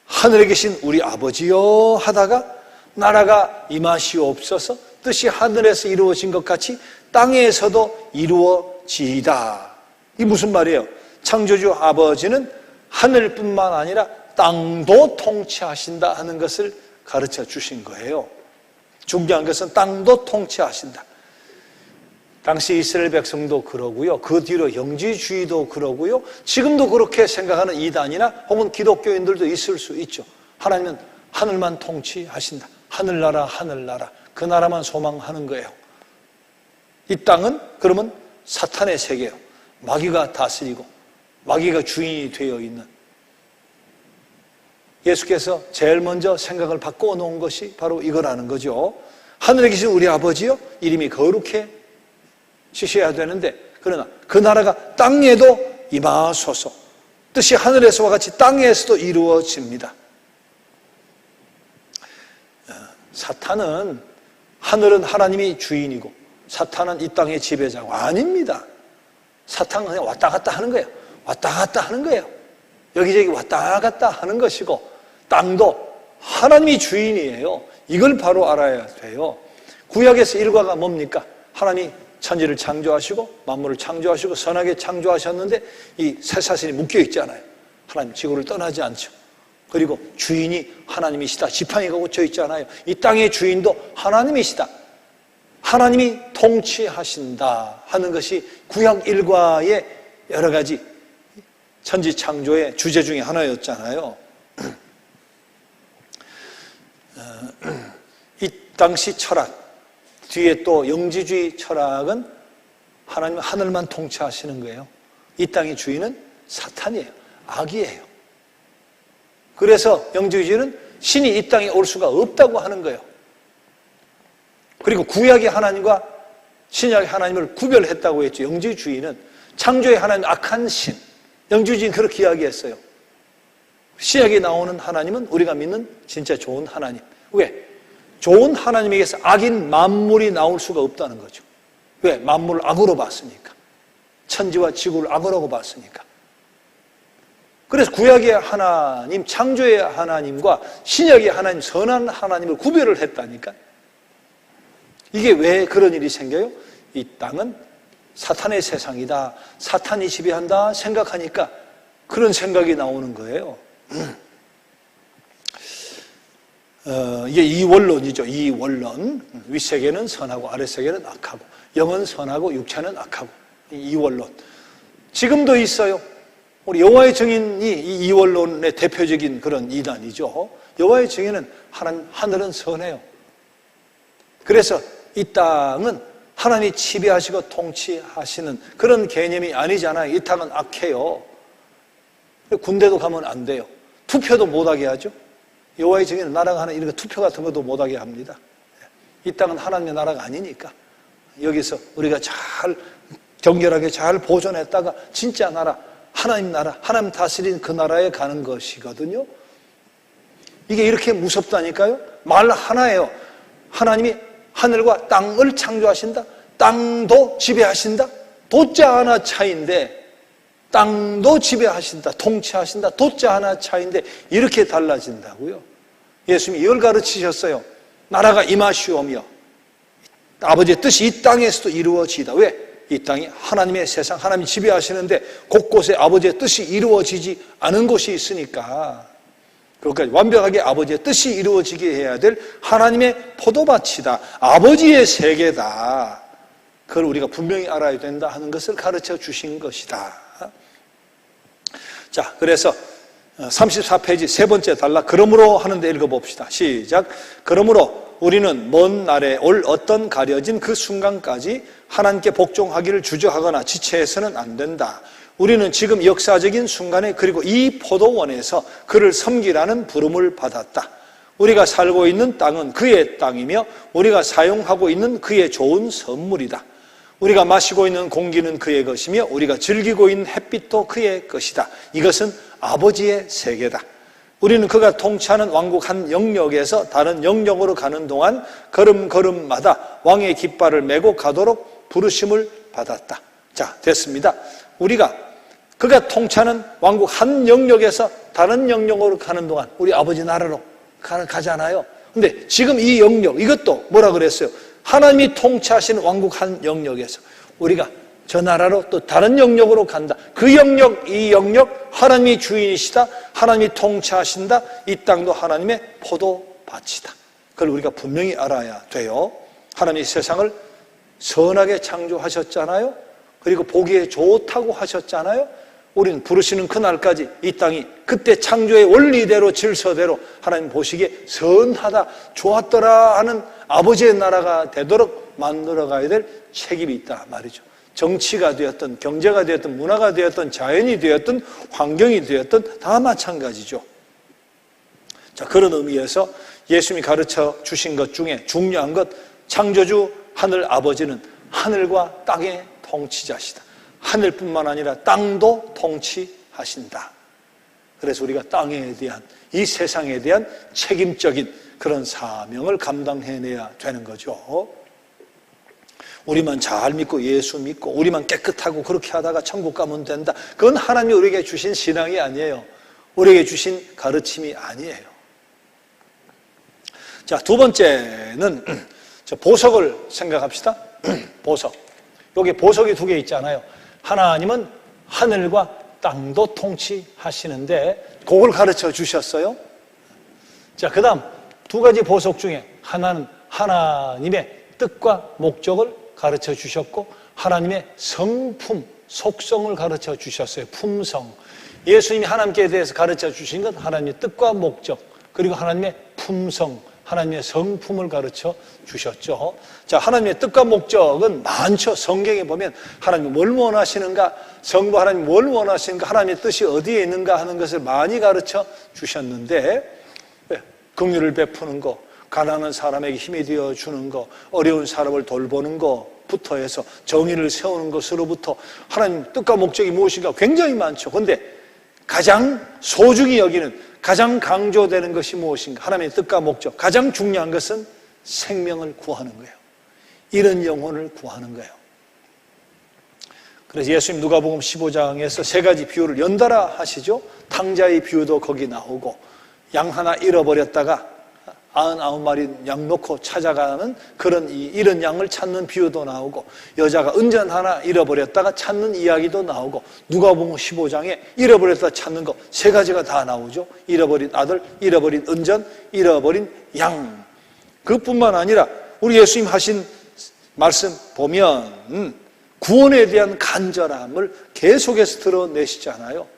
하늘에 계신 우리 아버지여 하다가 나라가 임하시옵소서, 뜻이 하늘에서 이루어진 것 같이 땅에서도 이루어지이다. 이게 무슨 말이에요? 창조주 아버지는 하늘뿐만 아니라 땅도 통치하신다 하는 것을 가르쳐 주신 거예요. 중요한 것은 땅도 통치하신다. 당시 이스라엘 백성도 그러고요. 그 뒤로 영지주의도 그러고요. 지금도 그렇게 생각하는 이단이나 혹은 기독교인들도 있을 수 있죠. 하나님은 하늘만 통치하신다. 하늘나라, 하늘나라. 그 나라만 소망하는 거예요. 이 땅은 그러면 사탄의 세계예요. 마귀가 다스리고 마귀가 주인이 되어 있는. 예수께서 제일 먼저 생각을 바꿔 놓은 것이 바로 이거라는 거죠. 하늘에 계신 우리 아버지요, 이름이 거룩해 지셔야 되는데, 그러나 그 나라가 땅에도 임하소서. 뜻이 하늘에서와 같이 땅에서도 이루어집니다. 사탄은, 하늘은 하나님이 주인이고 사탄은 이 땅의 지배자고, 아닙니다. 사탄은 그냥 왔다 갔다 하는 거예요. 왔다 갔다 하는 거예요. 여기저기 왔다 갔다 하는 것이고, 땅도 하나님이 주인이에요. 이걸 바로 알아야 돼요. 구약에서 일과가 뭡니까? 하나님이 천지를 창조하시고 만물을 창조하시고 선하게 창조하셨는데 이 새 사슬이 묶여 있잖아요. 하나님 지구를 떠나지 않죠. 그리고 주인이 하나님이시다. 지팡이가 꽂혀 있잖아요. 이 땅의 주인도 하나님이시다. 하나님이 통치하신다 하는 것이 구약 일과의 여러 가지 천지창조의 주제 중에 하나였잖아요. 이 당시 철학, 뒤에 또 영지주의 철학은 하나님은 하늘만 통치하시는 거예요. 이 땅의 주인은 사탄이에요. 악이에요. 그래서 영지주의는 신이 이 땅에 올 수가 없다고 하는 거예요. 그리고 구약의 하나님과 신약의 하나님을 구별했다고 했죠. 영지주의는 창조의 하나님 악한 신, 영지주의는 그렇게 이야기했어요. 신약에 나오는 하나님은 우리가 믿는 진짜 좋은 하나님. 왜? 좋은 하나님에게서 악인 만물이 나올 수가 없다는 거죠. 왜? 만물을 악으로 봤으니까. 천지와 지구를 악으로 봤으니까. 그래서 구약의 하나님, 창조의 하나님과 신약의 하나님, 선한 하나님을 구별을 했다니까. 이게 왜 그런 일이 생겨요? 이 땅은 사탄의 세상이다, 사탄이 지배한다 생각하니까 그런 생각이 나오는 거예요. 이게 이원론이죠. 이원론. 윗세계는 선하고 아랫세계는 악하고, 영은 선하고 육체는 악하고. 이원론. 지금도 있어요. 우리 여호와의 증인이 이 이원론의 대표적인 그런 이단이죠. 여호와의 증인은 하늘은 선해요. 그래서 이 땅은 하나님이 지배하시고 통치하시는 그런 개념이 아니잖아요. 이 땅은 악해요. 군대도 가면 안 돼요. 투표도 못하게 하죠. 여호와의 증인은 나라가 하나 이런 거 투표 같은 것도 못하게 합니다. 이 땅은 하나님의 나라가 아니니까 여기서 우리가 잘 정결하게 잘 보존했다가 진짜 나라, 하나님 나라, 하나님 다스리는 그 나라에 가는 것이거든요. 이게 이렇게 무섭다니까요. 말 하나예요. 하나님이 하늘과 땅을 창조하신다. 땅도 지배하신다. 도자 하나 차이인데 땅도 지배하신다, 통치하신다, 도자 하나 차이인데 이렇게 달라진다고요. 예수님이 이걸 가르치셨어요. 나라가 임하시오며 아버지의 뜻이 이 땅에서도 이루어지다. 왜? 이 땅이 하나님의 세상, 하나님이 지배하시는데 곳곳에 아버지의 뜻이 이루어지지 않은 곳이 있으니까 그것까지 완벽하게 아버지의 뜻이 이루어지게 해야 될 하나님의 포도밭이다. 아버지의 세계다. 그걸 우리가 분명히 알아야 된다 하는 것을 가르쳐 주신 것이다. 자, 그래서 34페이지 세 번째 단락 그러므로 하는데 읽어봅시다. 시작. 그러므로 우리는 먼 날에 올 어떤 가려진 그 순간까지 하나님께 복종하기를 주저하거나 지체해서는 안 된다. 우리는 지금 역사적인 순간에 그리고 이 포도원에서 그를 섬기라는 부름을 받았다. 우리가 살고 있는 땅은 그의 땅이며 우리가 사용하고 있는 그의 좋은 선물이다. 우리가 마시고 있는 공기는 그의 것이며 우리가 즐기고 있는 햇빛도 그의 것이다. 이것은 아버지의 세계다. 우리는 그가 통치하는 왕국 한 영역에서 다른 영역으로 가는 동안 걸음걸음마다 왕의 깃발을 메고 가도록 부르심을 받았다. 자, 됐습니다. 우리가 그가 통치하는 왕국 한 영역에서 다른 영역으로 가는 동안 우리 아버지 나라로 가잖아요. 근데 지금 이 영역, 이것도 뭐라 그랬어요? 하나님이 통치하시는 왕국 한 영역에서 우리가 저 나라로 또 다른 영역으로 간다. 그 영역, 이 영역 하나님이 주인이시다. 하나님이 통치하신다. 이 땅도 하나님의 포도밭이다. 그걸 우리가 분명히 알아야 돼요. 하나님이 세상을 선하게 창조하셨잖아요. 그리고 보기에 좋다고 하셨잖아요. 우리는 부르시는 그날까지 이 땅이 그때 창조의 원리대로 질서대로 하나님 보시기에 선하다, 좋았더라 하는 아버지의 나라가 되도록 만들어가야 될 책임이 있다 말이죠. 정치가 되었든 경제가 되었든 문화가 되었든 자연이 되었든 환경이 되었든 다 마찬가지죠. 자, 그런 의미에서 예수님이 가르쳐 주신 것 중에 중요한 것, 창조주 하늘 아버지는 하늘과 땅의 통치자시다. 하늘뿐만 아니라 땅도 통치하신다. 그래서 우리가 땅에 대한, 이 세상에 대한 책임적인 그런 사명을 감당해내야 되는 거죠. 우리만 잘 믿고 예수 믿고 우리만 깨끗하고 그렇게 하다가 천국 가면 된다. 그건 하나님이 우리에게 주신 신앙이 아니에요. 우리에게 주신 가르침이 아니에요. 자, 두 번째는 보석을 생각합시다. 보석. 여기 보석이 두 개 있잖아요. 하나님은 하늘과 땅도 통치하시는데 그걸 가르쳐 주셨어요. 자, 그 다음 두 가지 보석 중에 하나는 하나님의 뜻과 목적을 가르쳐 주셨고 하나님의 성품, 속성을 가르쳐 주셨어요. 품성. 예수님이 하나님께 대해서 가르쳐 주신 건 하나님의 뜻과 목적, 그리고 하나님의 품성, 하나님의 성품을 가르쳐 주셨죠. 자, 하나님의 뜻과 목적은 많죠. 성경에 보면 하나님이 뭘 원하시는가, 성부 하나님이 뭘 원하시는가, 하나님의 뜻이 어디에 있는가 하는 것을 많이 가르쳐 주셨는데, 긍휼을 베푸는 거, 가난한 사람에게 힘이 되어 주는 거, 어려운 사람을 돌보는 거부터 해서 정의를 세우는 것으로부터 하나님 뜻과 목적이 무엇인가 굉장히 많죠. 그런데 가장 소중히 여기는, 가장 강조되는 것이 무엇인가? 하나님의 뜻과 목적. 가장 중요한 것은 생명을 구하는 거예요. 잃은 영혼을 구하는 거예요. 그래서 예수님 누가복음 15장에서 세 가지 비유를 연달아 하시죠. 탕자의 비유도 거기 나오고, 양 하나 잃어버렸다가 99마리 양 놓고 찾아가는 그런 잃은 양을 찾는 비유도 나오고, 여자가 은전 하나 잃어버렸다가 찾는 이야기도 나오고, 누가복음 15장에 잃어버렸다 찾는 거 세 가지가 다 나오죠. 잃어버린 아들, 잃어버린 은전, 잃어버린 양. 그뿐만 아니라 우리 예수님 하신 말씀 보면 구원에 대한 간절함을 계속해서 드러내시잖아요.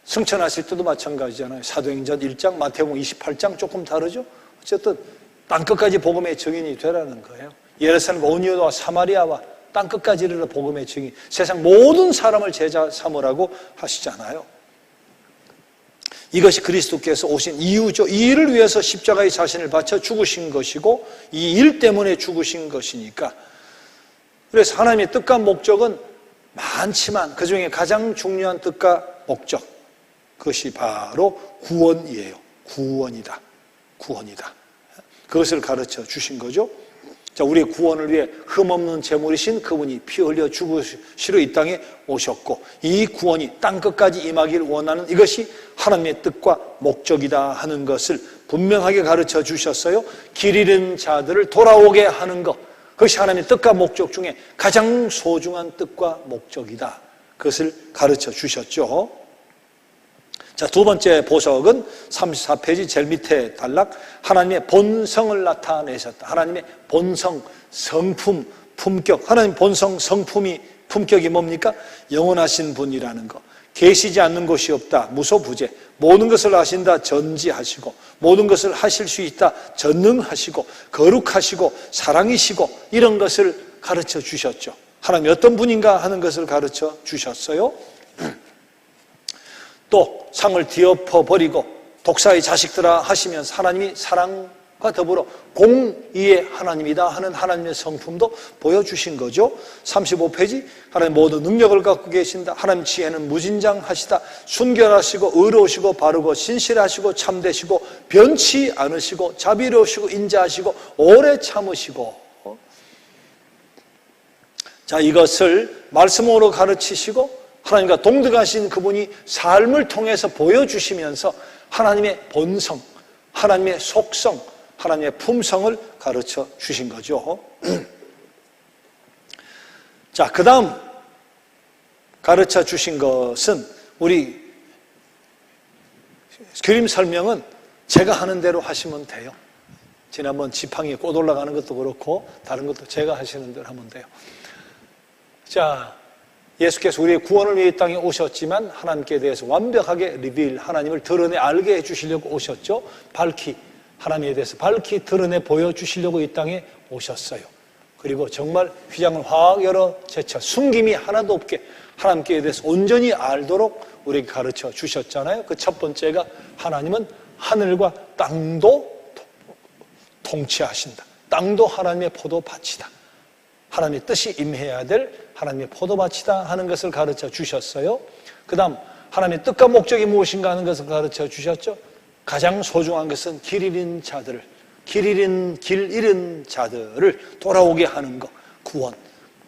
승천하실 때도 마찬가지잖아요. 사도행전 1장, 마태복음 28장 조금 다르죠. 어쨌든 땅끝까지 복음의 증인이 되라는 거예요. 예루살렘과 온유와 사마리아와 땅끝까지 이르러 복음의 증인, 세상 모든 사람을 제자 삼으라고 하시잖아요. 이것이 그리스도께서 오신 이유죠. 이 일을 위해서 십자가의 자신을 바쳐 죽으신 것이고 이 일 때문에 죽으신 것이니까. 그래서 하나님의 뜻과 목적은 많지만 그중에 가장 중요한 뜻과 목적, 그것이 바로 구원이에요. 구원이다. 구원이다. 그것을 가르쳐 주신 거죠. 자, 우리의 구원을 위해 흠없는 제물이신 그분이 피 흘려 죽으시러 이 땅에 오셨고, 이 구원이 땅끝까지 임하기를 원하는 이것이 하나님의 뜻과 목적이다 하는 것을 분명하게 가르쳐 주셨어요. 길 잃은 자들을 돌아오게 하는 것, 그것이 하나님의 뜻과 목적 중에 가장 소중한 뜻과 목적이다. 그것을 가르쳐 주셨죠. 자, 두 번째 보석은 34페이지 제일 밑에 단락, 하나님의 본성을 나타내셨다. 하나님의 본성, 성품, 품격. 하나님 본성, 성품이, 품격이 뭡니까? 영원하신 분이라는 것. 계시지 않는 곳이 없다. 무소부재. 모든 것을 아신다. 전지하시고, 모든 것을 하실 수 있다. 전능하시고, 거룩하시고, 사랑이시고, 이런 것을 가르쳐 주셨죠. 하나님이 어떤 분인가 하는 것을 가르쳐 주셨어요. 또 상을 뒤엎어버리고 독사의 자식들아 하시면서 하나님이 사랑과 더불어 공의의 하나님이다 하는 하나님의 성품도 보여주신 거죠. 35페이지, 하나님 모든 능력을 갖고 계신다. 하나님 지혜는 무진장하시다. 순결하시고 의로우시고 바르고 신실하시고 참되시고 변치 않으시고 자비로우시고 인자하시고 오래 참으시고. 자, 이것을 말씀으로 가르치시고 하나님과 동등하신 그분이 삶을 통해서 보여주시면서 하나님의 본성, 하나님의 속성, 하나님의 품성을 가르쳐 주신 거죠. 자, 그 다음 가르쳐 주신 것은, 우리 그림 설명은 제가 하는 대로 하시면 돼요. 지난번 지팡이에 꽃 올라가는 것도 그렇고 다른 것도 제가 하시는 대로 하면 돼요. 자, 예수께서 우리의 구원을 위해 이 땅에 오셨지만 하나님께 대해서 완벽하게 리빌, 하나님을 드러내 알게 해주시려고 오셨죠. 밝히 하나님에 대해서 밝히 드러내 보여주시려고 이 땅에 오셨어요. 그리고 정말 휘장을 확 열어 제쳐 숨김이 하나도 없게 하나님께 대해서 온전히 알도록 우리에게 가르쳐 주셨잖아요. 그 첫 번째가 하나님은 하늘과 땅도 통치하신다. 땅도 하나님의 포도밭이다. 하나님의 뜻이 임해야 될 하나님의 포도밭이다 하는 것을 가르쳐 주셨어요. 그 다음 하나님의 뜻과 목적이 무엇인가 하는 것을 가르쳐 주셨죠. 가장 소중한 것은 길 잃은 자들을 돌아오게 하는 것, 구원.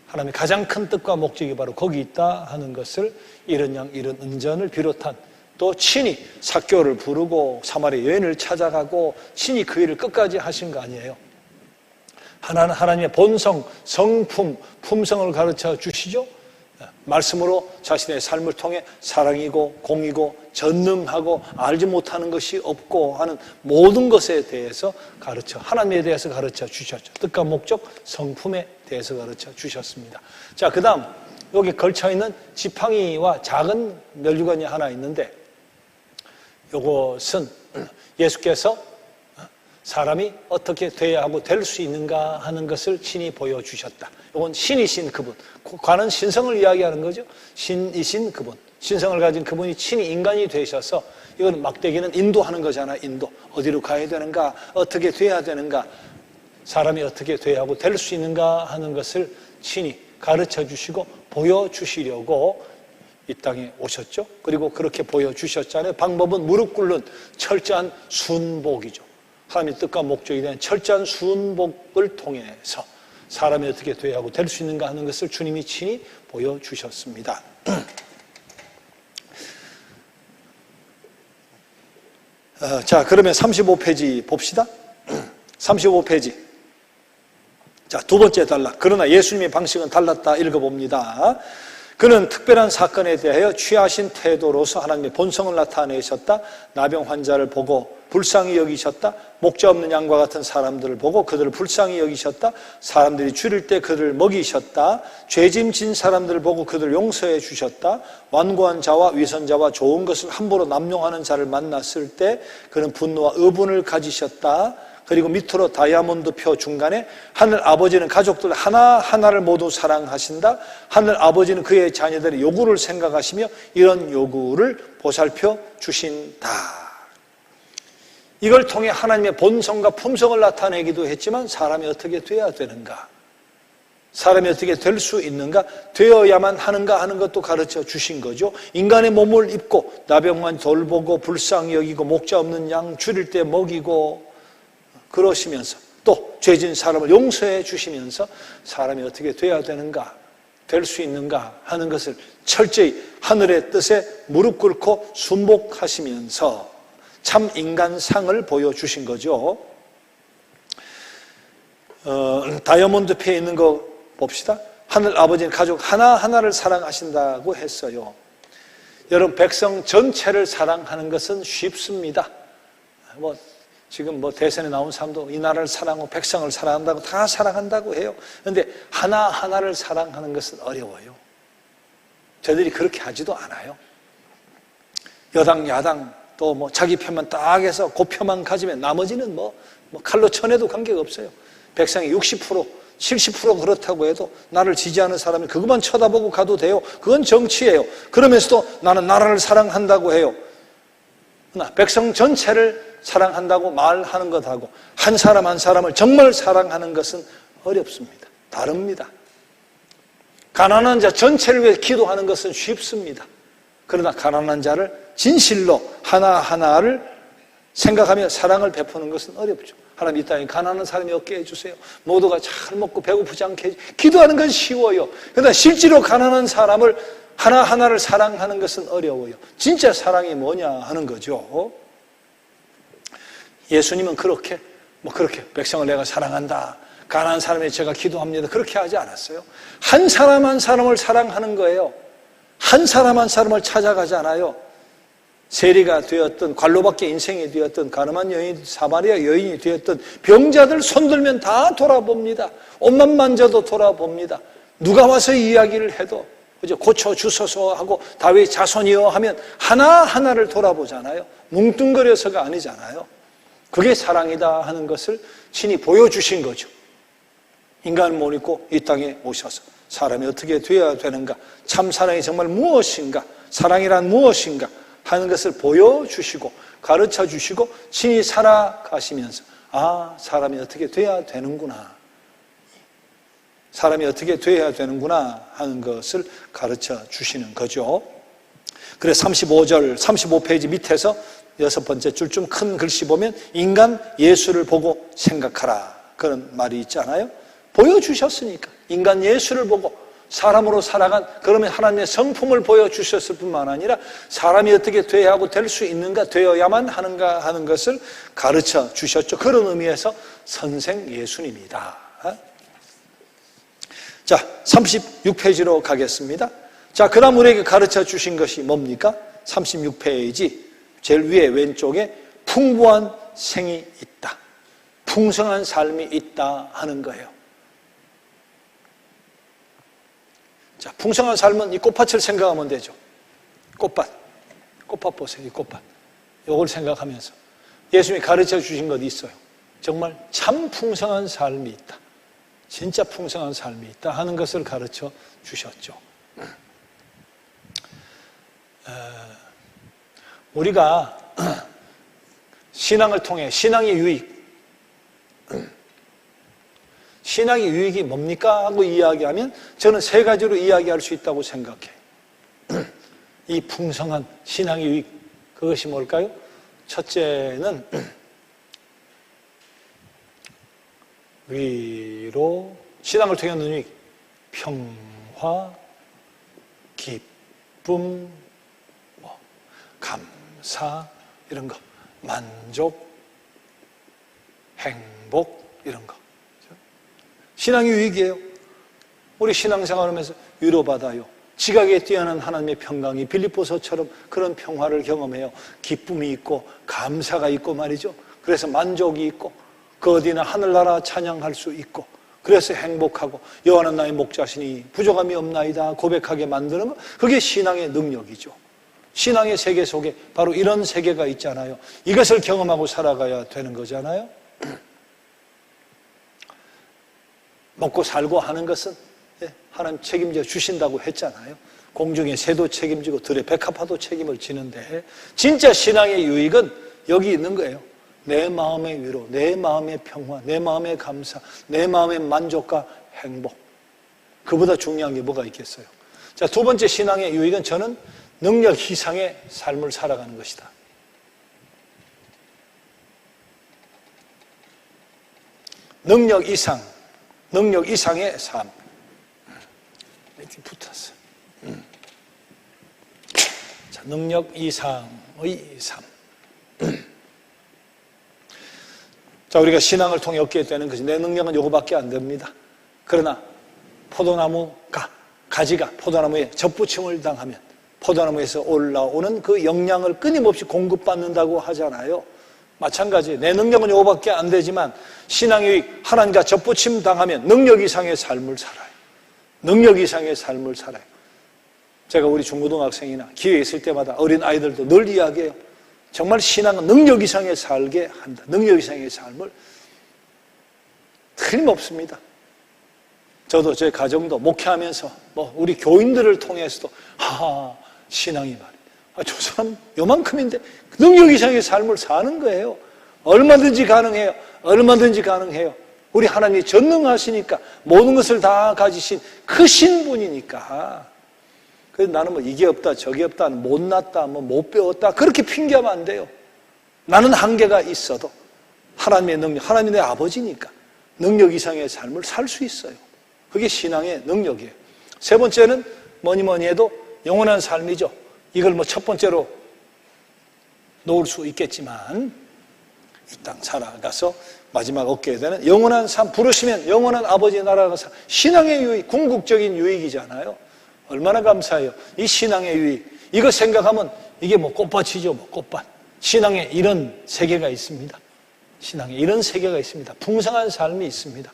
하나님의 가장 큰 뜻과 목적이 바로 거기 있다 하는 것을, 잃은 양, 잃은 은전을 비롯한, 또 친히 삭개오를 부르고 사마리아 여인을 찾아가고 친히 그 일을 끝까지 하신 거 아니에요. 하나는 하나님의 본성, 성품, 품성을 가르쳐 주시죠. 말씀으로 자신의 삶을 통해 사랑이고 공이고 전능하고 알지 못하는 것이 없고 하는 모든 것에 대해서 가르쳐, 하나님에 대해서 가르쳐 주셨죠. 뜻과 목적, 성품에 대해서 가르쳐 주셨습니다. 자, 그 다음 여기 걸쳐있는 지팡이와 작은 멸류관이 하나 있는데, 이것은 예수께서 사람이 어떻게 돼야 하고 될 수 있는가 하는 것을 친히 보여주셨다. 이건 신이신 그분, 관은 신성을 이야기하는 거죠. 신이신 그분, 신성을 가진 그분이 친히 인간이 되셔서, 이건 막대기는 인도하는 거잖아요. 인도, 어디로 가야 되는가, 어떻게 돼야 되는가, 사람이 어떻게 돼야 하고 될 수 있는가 하는 것을 친히 가르쳐 주시고 보여주시려고 이 땅에 오셨죠. 그리고 그렇게 보여주셨잖아요. 방법은 무릎 꿇는 철저한 순복이죠. 하나님의 뜻과 목적에 대한 철저한 순복을 통해서 사람이 어떻게 돼야 하고 될 수 있는가 하는 것을 주님이 친히 보여주셨습니다. 자, 그러면 35페이지 봅시다. 35페이지. 자, 두 번째 단락. 그러나 예수님의 방식은 달랐다. 읽어봅니다. 그는 특별한 사건에 대하여 취하신 태도로서 하나님의 본성을 나타내셨다. 나병 환자를 보고 불쌍히 여기셨다. 목자 없는 양과 같은 사람들을 보고 그들을 불쌍히 여기셨다. 사람들이 줄일 때 그들을 먹이셨다. 죄짐진 사람들을 보고 그들을 용서해 주셨다. 완고한 자와 위선자와 좋은 것을 함부로 남용하는 자를 만났을 때 그는 분노와 의분을 가지셨다. 그리고 밑으로 다이아몬드 표 중간에 하늘 아버지는 가족들 하나하나를 모두 사랑하신다. 하늘 아버지는 그의 자녀들의 요구를 생각하시며 이런 요구를 보살펴 주신다. 이걸 통해 하나님의 본성과 품성을 나타내기도 했지만, 사람이 어떻게 돼야 되는가, 사람이 어떻게 될 수 있는가, 되어야만 하는가 하는 것도 가르쳐 주신 거죠. 인간의 몸을 입고 나병만 돌보고 불쌍히 여기고 목자 없는 양 줄일 때 먹이고 그러시면서 또 죄진 사람을 용서해 주시면서 사람이 어떻게 돼야 되는가, 될 수 있는가 하는 것을 철저히 하늘의 뜻에 무릎 꿇고 순복하시면서 참 인간상을 보여주신 거죠. 다이아몬드 패에 있는 거 봅시다. 하늘 아버지는 가족 하나하나를 사랑하신다고 했어요. 여러분, 백성 전체를 사랑하는 것은 쉽습니다. 지금 대선에 나온 사람도 이 나라를 사랑하고 백성을 사랑한다고 다 사랑한다고 해요. 그런데 하나하나를 사랑하는 것은 어려워요. 저희들이 그렇게 하지도 않아요. 여당, 야당 또 자기 편만 딱 해서 그 표만 가지면 나머지는 칼로 쳐내도 관계가 없어요. 백성이 60%, 70% 그렇다고 해도 나를 지지하는 사람이 그것만 쳐다보고 가도 돼요. 그건 정치예요. 그러면서도 나는 나라를 사랑한다고 해요. 그러나 백성 전체를 사랑한다고 말하는 것하고 한 사람 한 사람을 정말 사랑하는 것은 어렵습니다. 다릅니다. 가난한 자 전체를 위해 기도하는 것은 쉽습니다. 그러나 가난한 자를 진실로 하나하나를 생각하며 사랑을 베푸는 것은 어렵죠. 하나님, 이 땅에 가난한 사람이 없게 해주세요. 모두가 잘 먹고 배고프지 않게 해주세요. 기도하는 건 쉬워요. 그러나 실제로 가난한 사람을 하나하나를 사랑하는 것은 어려워요. 진짜 사랑이 뭐냐 하는 거죠. 예수님은 그렇게 백성을 내가 사랑한다, 가난한 사람에 제가 기도합니다, 그렇게 하지 않았어요. 한 사람 한 사람을 사랑하는 거예요. 한 사람 한 사람을 찾아가지 않아요. 세리가 되었던, 관로밖에 인생이 되었던, 가늠한 여인, 사마리아 여인이 되었던, 병자들 손들면 다 돌아봅니다. 옷만 만져도 돌아봅니다. 누가 와서 이야기를 해도 고쳐주소서 하고 다윗 자손이여 하면 하나하나를 돌아보잖아요. 뭉뚱그려서가 아니잖아요. 그게 사랑이다 하는 것을 친히 보여주신 거죠. 인간을 못 입고 이 땅에 오셔서 사람이 어떻게 되어야 되는가, 참 사랑이 정말 무엇인가, 사랑이란 무엇인가 하는 것을 보여주시고 가르쳐주시고 친히 살아가시면서 사람이 어떻게 돼야 되는구나, 사람이 어떻게 돼야 되는구나 하는 것을 가르쳐 주시는 거죠. 그래서 35페이지 밑에서 6번째 줄 좀 큰 글씨 보면 인간 예수를 보고 생각하라, 그런 말이 있잖아요. 보여주셨으니까 인간 예수를 보고 사람으로 살아간, 그러면 하나님의 성품을 보여주셨을 뿐만 아니라 사람이 어떻게 돼야 하고 될 수 있는가, 되어야만 하는가 하는 것을 가르쳐 주셨죠. 그런 의미에서 선생 예수님이다. 자, 36페이지로 가겠습니다. 자, 그 다음 우리에게 가르쳐 주신 것이 뭡니까? 36페이지 제일 위에 왼쪽에 풍부한 생이 있다, 풍성한 삶이 있다 하는 거예요. 자, 풍성한 삶은 이 꽃밭을 생각하면 되죠. 꽃밭 보세요. 이 꽃밭. 이걸 생각하면서 예수님이 가르쳐 주신 것이 있어요. 정말 참 풍성한 삶이 있다, 진짜 풍성한 삶이 있다 하는 것을 가르쳐 주셨죠. 우리가 신앙을 통해 신앙의 유익이 뭡니까? 하고 이야기하면 저는 세 가지로 이야기할 수 있다고 생각해요. 이 풍성한 신앙의 유익, 그것이 뭘까요? 첫째는 위로, 신앙을 통해 얻는 유익, 평화, 기쁨, 감사, 이런 거, 만족, 행복, 이런 거. 신앙의 유익이에요. 우리 신앙생활하면서 위로받아요. 지각에 뛰어난 하나님의 평강이 빌립보서처럼 그런 평화를 경험해요. 기쁨이 있고 감사가 있고 말이죠. 그래서 만족이 있고 그 어디나 하늘나라 찬양할 수 있고 그래서 행복하고 여호와는 나의 목자시니 부족함이 없나이다 고백하게 만드는 것, 그게 신앙의 능력이죠. 신앙의 세계 속에 바로 이런 세계가 있잖아요. 이것을 경험하고 살아가야 되는 거잖아요. 먹고 살고 하는 것은 하나님 책임져 주신다고 했잖아요. 공중의 새도 책임지고 들의 백합화도 책임을 지는데 진짜 신앙의 유익은 여기 있는 거예요. 내 마음의 위로, 내 마음의 평화, 내 마음의 감사, 내 마음의 만족과 행복. 그보다 중요한 게 뭐가 있겠어요? 자, 두 번째 신앙의 유익은 저는 능력 이상의 삶을 살아가는 것이다. 능력 이상의 삶. 이렇게 붙었어. 자, 능력 이상의 삶. 자, 우리가 신앙을 통해 얻게 되는 것이 내 능력은 요거밖에 안 됩니다. 그러나 가지가 포도나무에 접붙임을 당하면 포도나무에서 올라오는 그 영양을 끊임없이 공급받는다고 하잖아요. 마찬가지예요. 내 능력은 요거밖에 안 되지만 신앙의 유익, 하나님과 접붙임 당하면 능력 이상의 삶을 살아요. 능력 이상의 삶을 살아요. 제가 우리 중고등학생이나 기회 있을 때마다 어린 아이들도 늘 이야기해요. 정말 신앙은 능력 이상의 살게 한다. 능력 이상의 삶을. 틀림없습니다. 저도 제 가정도 목회하면서 우리 교인들을 통해서도 신앙이 말이에요. 저 사람 요만큼인데 능력 이상의 삶을 사는 거예요. 얼마든지 가능해요. 우리 하나님이 전능하시니까 모든 것을 다 가지신 크신 분이니까. 그래서 나는 이게 없다 저게 없다 못났다 못 배웠다 그렇게 핑계하면 안 돼요. 나는 한계가 있어도 하나님의 능력, 하나님이 내 아버지니까 능력 이상의 삶을 살 수 있어요. 그게 신앙의 능력이에요. 세 번째는 뭐니 해도 영원한 삶이죠. 이걸 첫 번째로 놓을 수 있겠지만 이 땅 살아가서 마지막 얻게 되는 영원한 삶, 부르시면 영원한 아버지의 나라가 신앙의 유익, 궁극적인 유익이잖아요. 얼마나 감사해요. 이 신앙의 유익, 이거 생각하면 이게 꽃밭이죠. 꽃밭. 신앙에 이런 세계가 있습니다. 신앙에 이런 세계가 있습니다. 풍성한 삶이 있습니다.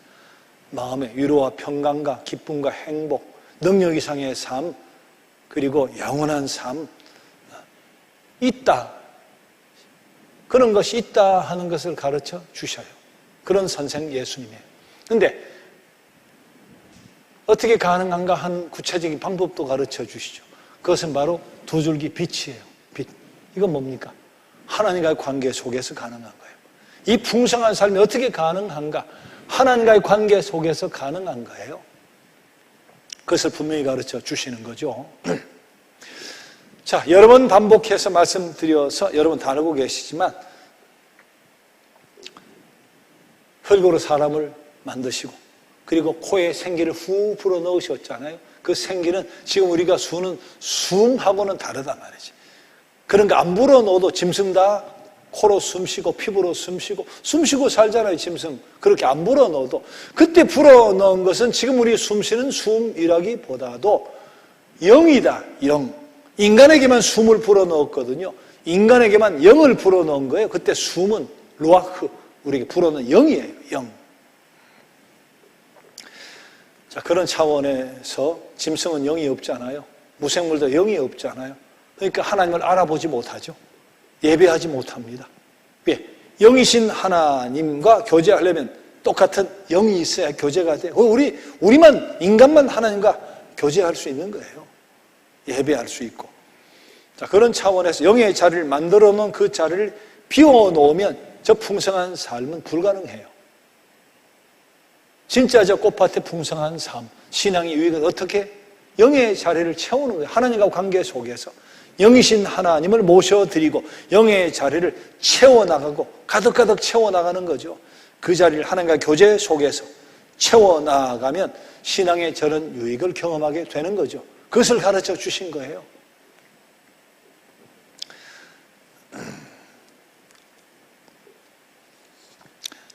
마음의 위로와 평강과 기쁨과 행복, 능력 이상의 삶, 그리고 영원한 삶 있다. 그런 것이 있다 하는 것을 가르쳐 주셔요. 그런 선생 예수님이에요. 그런데 어떻게 가능한가 한 구체적인 방법도 가르쳐 주시죠. 그것은 바로 두 줄기 빛이에요. 빛. 이건 뭡니까? 하나님과의 관계 속에서 가능한 거예요. 이 풍성한 삶이 어떻게 가능한가? 하나님과의 관계 속에서 가능한 거예요. 그것을 분명히 가르쳐 주시는 거죠. 자, 여러 번 반복해서 말씀드려서 여러분 다 알고 계시지만 흙으로 사람을 만드시고 그리고 코에 생기를 후 불어 넣으셨잖아요. 그 생기는 지금 우리가 수는 숨하고는 다르단 말이지. 그런 거 안 불어 넣어도 짐승 다 코로 숨쉬고 피부로 숨쉬고 살잖아요. 짐승. 그렇게 안 불어 넣어도 그때 불어 넣은 것은 지금 우리 숨쉬는 숨이라기보다도 영이다, 영. 인간에게만 숨을 불어넣었거든요. 인간에게만 영을 불어넣은 거예요. 그때 숨은 루아흐, 우리에게 불어넣은 영이에요, 영. 자, 그런 차원에서 짐승은 영이 없잖아요. 무생물도 영이 없잖아요. 그러니까 하나님을 알아보지 못하죠. 예배하지 못합니다. 왜? 영이신 하나님과 교제하려면 똑같은 영이 있어야 교제가 돼요. 우리만, 인간만 하나님과 교제할 수 있는 거예요. 예배할 수 있고. 자, 그런 차원에서 영의 자리를 만들어 놓은 그 자리를 비워 놓으면 저 풍성한 삶은 불가능해요. 진짜 저 꽃밭의 풍성한 삶, 신앙의 유익은 어떻게? 영의 자리를 채우는 거예요. 하나님과 관계 속에서. 영이신 하나님을 모셔드리고 영의 자리를 채워나가고 가득가득 채워나가는 거죠. 그 자리를 하나님과 교제 속에서 채워나가면 신앙의 저런 유익을 경험하게 되는 거죠. 그것을 가르쳐 주신 거예요.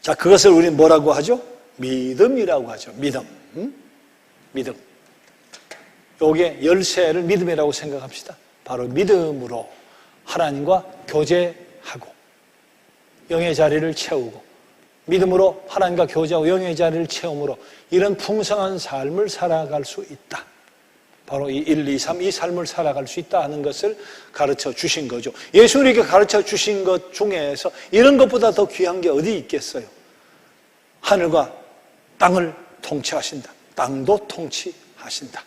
자, 그것을 우리는 뭐라고 하죠? 믿음이라고 하죠. 믿음. 믿음. 요게 열쇠를 믿음이라고 생각합시다. 바로 믿음으로 하나님과 교제하고 영의 자리를 채우고 믿음으로 하나님과 교제하고 영의 자리를 채움으로 이런 풍성한 삶을 살아갈 수 있다. 바로 이 1, 2, 3 이 삶을 살아갈 수 있다는 것을 가르쳐 주신 거죠. 예수님께 가르쳐 주신 것 중에서 이런 것보다 더 귀한 게 어디 있겠어요? 하늘과 땅을 통치하신다. 땅도 통치하신다.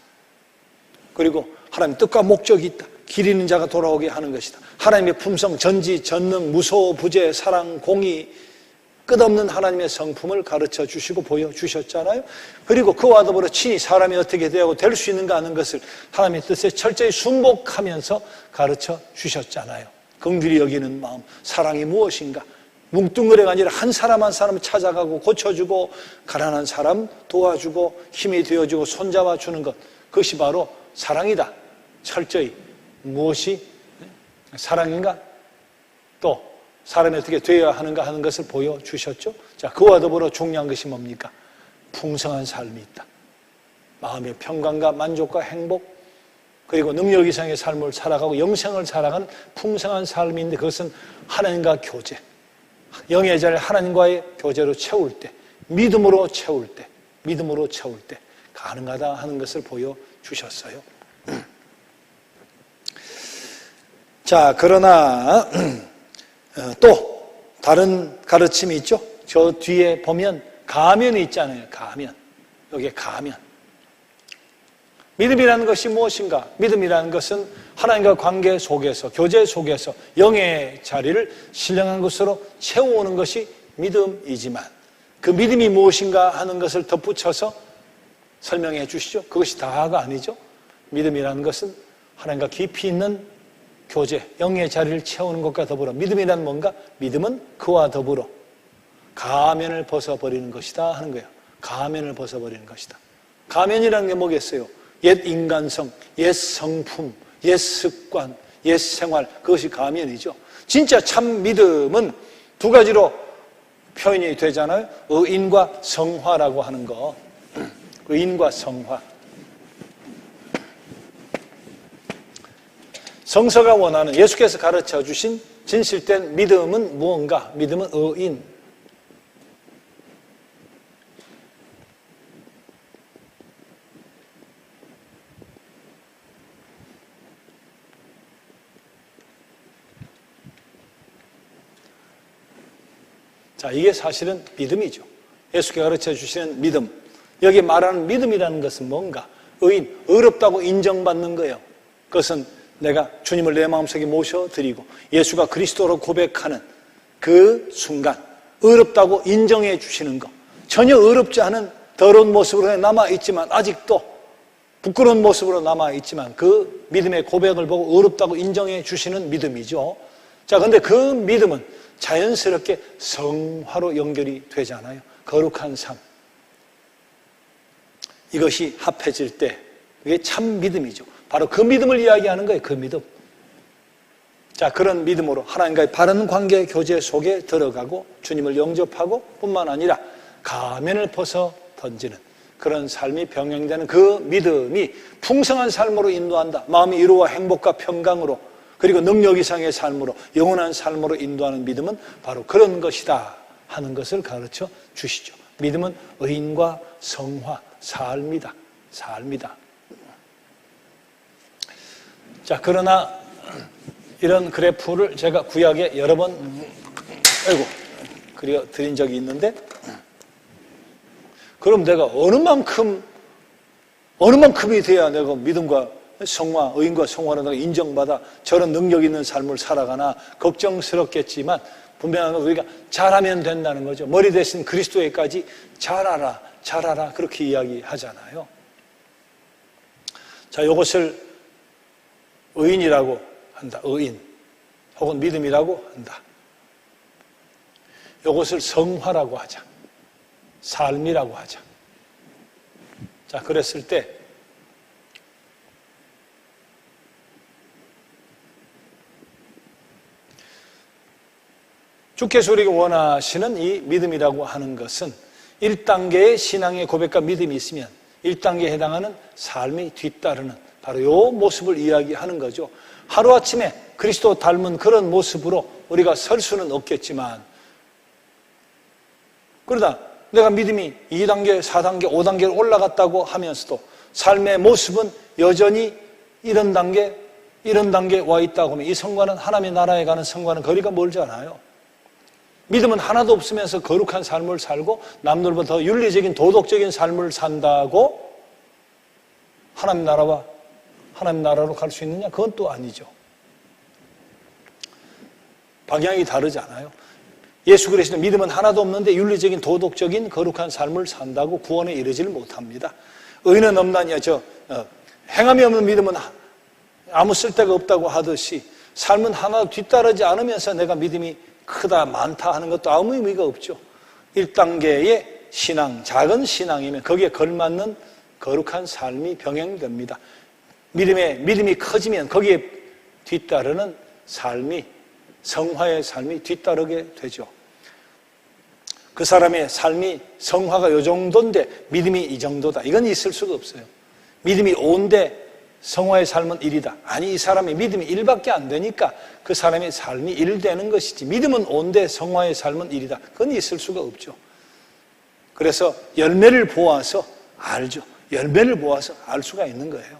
그리고 하나님 뜻과 목적이 있다. 길 잃는 자가 돌아오게 하는 것이다. 하나님의 품성, 전지, 전능, 무소, 부재, 사랑, 공의, 끝없는 하나님의 성품을 가르쳐 주시고 보여주셨잖아요. 그리고 그와 더불어 친히 사람이 어떻게 되고 될 수 있는가 하는 것을 하나님의 뜻에 철저히 순복하면서 가르쳐 주셨잖아요. 긍휼히 여기는 마음, 사랑이 무엇인가? 뭉뚱그레가 아니라 한 사람 한 사람을 찾아가고 고쳐주고 가난한 사람 도와주고 힘이 되어주고 손잡아 주는 것, 그것이 바로 사랑이다. 철저히 무엇이 사랑인가? 또 사람이 어떻게 되어야 하는가 하는 것을 보여주셨죠. 자, 그와 더불어 중요한 것이 뭡니까? 풍성한 삶이 있다. 마음의 평강과 만족과 행복, 그리고 능력 이상의 삶을 살아가고 영생을 살아가는 풍성한 삶인데 그것은 하나님과 교제, 영의 자리를 하나님과의 교제로 채울 때, 믿음으로 채울 때 가능하다 하는 것을 보여주셨어요. 자, 그러나 또 다른 가르침이 있죠. 저 뒤에 보면 가면이 있잖아요. 가면. 여기에 가면. 믿음이라는 것이 무엇인가? 믿음이라는 것은 하나님과 관계 속에서, 교제 속에서 영의 자리를 신령한 것으로 채워오는 것이 믿음이지만 그 믿음이 무엇인가 하는 것을 덧붙여서 설명해 주시죠. 그것이 다가 아니죠. 믿음이라는 것은 하나님과 깊이 있는 교제, 영의 자리를 채우는 것과 더불어 믿음이란 뭔가? 믿음은 그와 더불어 가면을 벗어버리는 것이다 하는 거예요. 가면을 벗어버리는 것이다. 가면이라는 게 뭐겠어요? 옛 인간성, 옛 성품, 옛 습관, 옛 생활, 그것이 가면이죠. 진짜 참 믿음은 두 가지로 표현이 되잖아요. 의인과 성화라고 하는 거. 의인과 성화. 성서가 원하는, 예수께서 가르쳐 주신 진실된 믿음은 무언가? 믿음은 의인. 자, 이게 사실은 믿음이죠. 예수께서 가르쳐 주시는 믿음. 여기 말하는 믿음이라는 것은 뭔가? 의인, 의롭다고 인정받는 거예요. 그것은 내가 주님을 내 마음속에 모셔드리고 예수가 그리스도로 고백하는 그 순간 의롭다고 인정해 주시는 것. 전혀 의롭지 않은 더러운 모습으로 남아있지만, 아직도 부끄러운 모습으로 남아있지만 그 믿음의 고백을 보고 의롭다고 인정해 주시는 믿음이죠. 자, 그런데 그 믿음은 자연스럽게 성화로 연결이 되잖아요. 거룩한 삶. 이것이 합해질 때 그게 참 믿음이죠. 바로 그 믿음을 이야기하는 거예요. 그 믿음. 자, 그런 믿음으로 하나님과의 바른 관계 교제 속에 들어가고 주님을 영접하고 뿐만 아니라 가면을 벗어 던지는 그런 삶이 병행되는 그 믿음이 풍성한 삶으로 인도한다. 마음의 위로와 행복과 평강으로, 그리고 능력 이상의 삶으로, 영원한 삶으로 인도하는 믿음은 바로 그런 것이다 하는 것을 가르쳐 주시죠. 믿음은 의인과 성화, 삶이다. 삶이다. 자, 그러나 이런 그래프를 제가 구약에 여러 번 그려 드린 적이 있는데, 그럼 내가 어느 만큼이 돼야 내가 믿음과 성화, 의인과 성화로 내가 인정받아 저런 능력 있는 삶을 살아가나 걱정스럽겠지만, 분명한 건 우리가 잘하면 된다는 거죠. 머리 대신 그리스도에까지 잘하라, 잘하라 그렇게 이야기하잖아요. 자, 이것을 의인이라고 한다. 의인 혹은 믿음이라고 한다. 이것을 성화라고 하자. 삶이라고 하자. 자, 그랬을 때 주께서 우리가 원하시는 이 믿음이라고 하는 것은 1단계의 신앙의 고백과 믿음이 있으면 1단계에 해당하는 삶이 뒤따르는 바로 이 모습을 이야기하는 거죠. 하루아침에 그리스도 닮은 그런 모습으로 우리가 설 수는 없겠지만, 그러다 내가 믿음이 2단계, 4단계, 5단계로 올라갔다고 하면서도 삶의 모습은 여전히 이런 단계에 와 있다고 하면 이 성과는, 하나님의 나라에 가는 성과는 거리가 멀잖아요. 믿음은 하나도 없으면서 거룩한 삶을 살고 남들보다 더 윤리적인 도덕적인 삶을 산다고 하나님 나라로 갈 수 있느냐? 그건 또 아니죠. 방향이 다르잖아요. 예수 그리스도는 믿음은 하나도 없는데 윤리적인 도덕적인 거룩한 삶을 산다고 구원에 이르지를 못합니다. 의인은 없나니, 행함이 없는 믿음은 아무 쓸데가 없다고 하듯이 삶은 하나도 뒤따르지 않으면서 내가 믿음이 크다 많다 하는 것도 아무 의미가 없죠. 1단계의 신앙, 작은 신앙이면 거기에 걸맞는 거룩한 삶이 병행됩니다. 믿음이 커지면 거기에 뒤따르는 삶이, 성화의 삶이 뒤따르게 되죠. 그 사람의 삶이 성화가 이 정도인데 믿음이 이 정도다, 이건 있을 수가 없어요. 믿음이 5인데 성화의 삶은 1이다. 아니, 이 사람의 믿음이 1밖에 안 되니까 그 사람의 삶이 1 되는 것이지, 믿음은 5인데 성화의 삶은 1이다. 그건 있을 수가 없죠. 그래서 열매를 보아서 알죠. 열매를 보아서 알 수가 있는 거예요.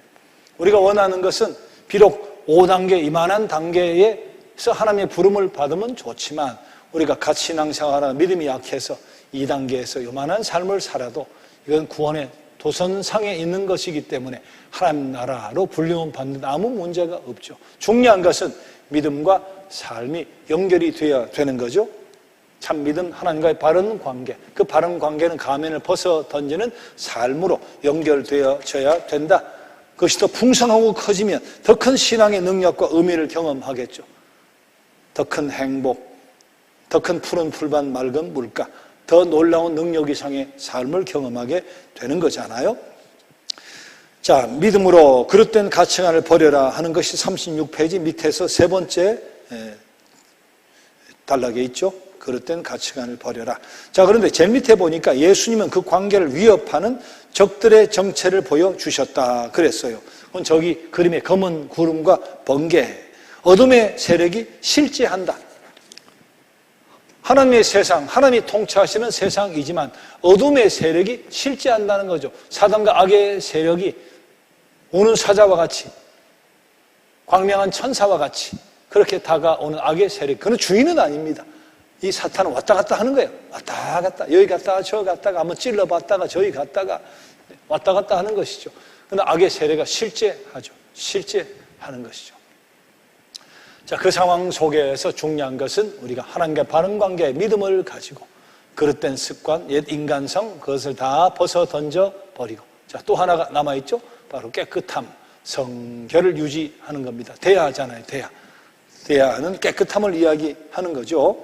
우리가 원하는 것은 비록 5단계, 이만한 단계에서 하나님의 부름을 받으면 좋지만, 우리가 같이 신앙생활하는 믿음이 약해서 2단계에서 요만한 삶을 살아도 이건 구원의 도선상에 있는 것이기 때문에 하나님 나라로 불림을 받는 아무 문제가 없죠. 중요한 것은 믿음과 삶이 연결이 되어야 되는 거죠. 참 믿음, 하나님과의 바른 관계, 그 바른 관계는 가면을 벗어 던지는 삶으로 연결되어져야 된다. 그것이 더 풍성하고 커지면 더 큰 신앙의 능력과 의미를 경험하겠죠. 더 큰 행복, 더 큰 푸른 풀밭 맑은 물가, 더 놀라운 능력 이상의 삶을 경험하게 되는 거잖아요. 자, 믿음으로 그릇된 가치관을 버려라 하는 것이 36페이지 밑에서 세 번째 단락에 있죠. 그릇된 가치관을 버려라. 자, 그런데 제일 밑에 보니까 예수님은 그 관계를 위협하는 적들의 정체를 보여주셨다 그랬어요. 그건 저기 그림의 검은 구름과 번개, 어둠의 세력이 실제한다. 하나님의 세상, 하나님이 통치하시는 세상이지만 어둠의 세력이 실제한다는 거죠. 사단과 악의 세력이 오는 사자와 같이, 광명한 천사와 같이 그렇게 다가오는 악의 세력, 그는 주인은 아닙니다. 이 사탄은 왔다 갔다 하는 거예요. 왔다 갔다, 여기 갔다가 저 갔다가 한번 찔러봤다가 저기 갔다가 왔다 갔다 하는 것이죠. 그러나 악의 세력이 실제하죠. 실제하는 것이죠. 자, 그 상황 속에서 중요한 것은 우리가 하나님과 바른 관계에 믿음을 가지고 그릇된 습관, 옛 인간성, 그것을 다 벗어 던져 버리고, 자, 또 하나가 남아있죠. 바로 깨끗함, 성결을 유지하는 겁니다. 대야잖아요. 대야는 깨끗함을 이야기하는 거죠.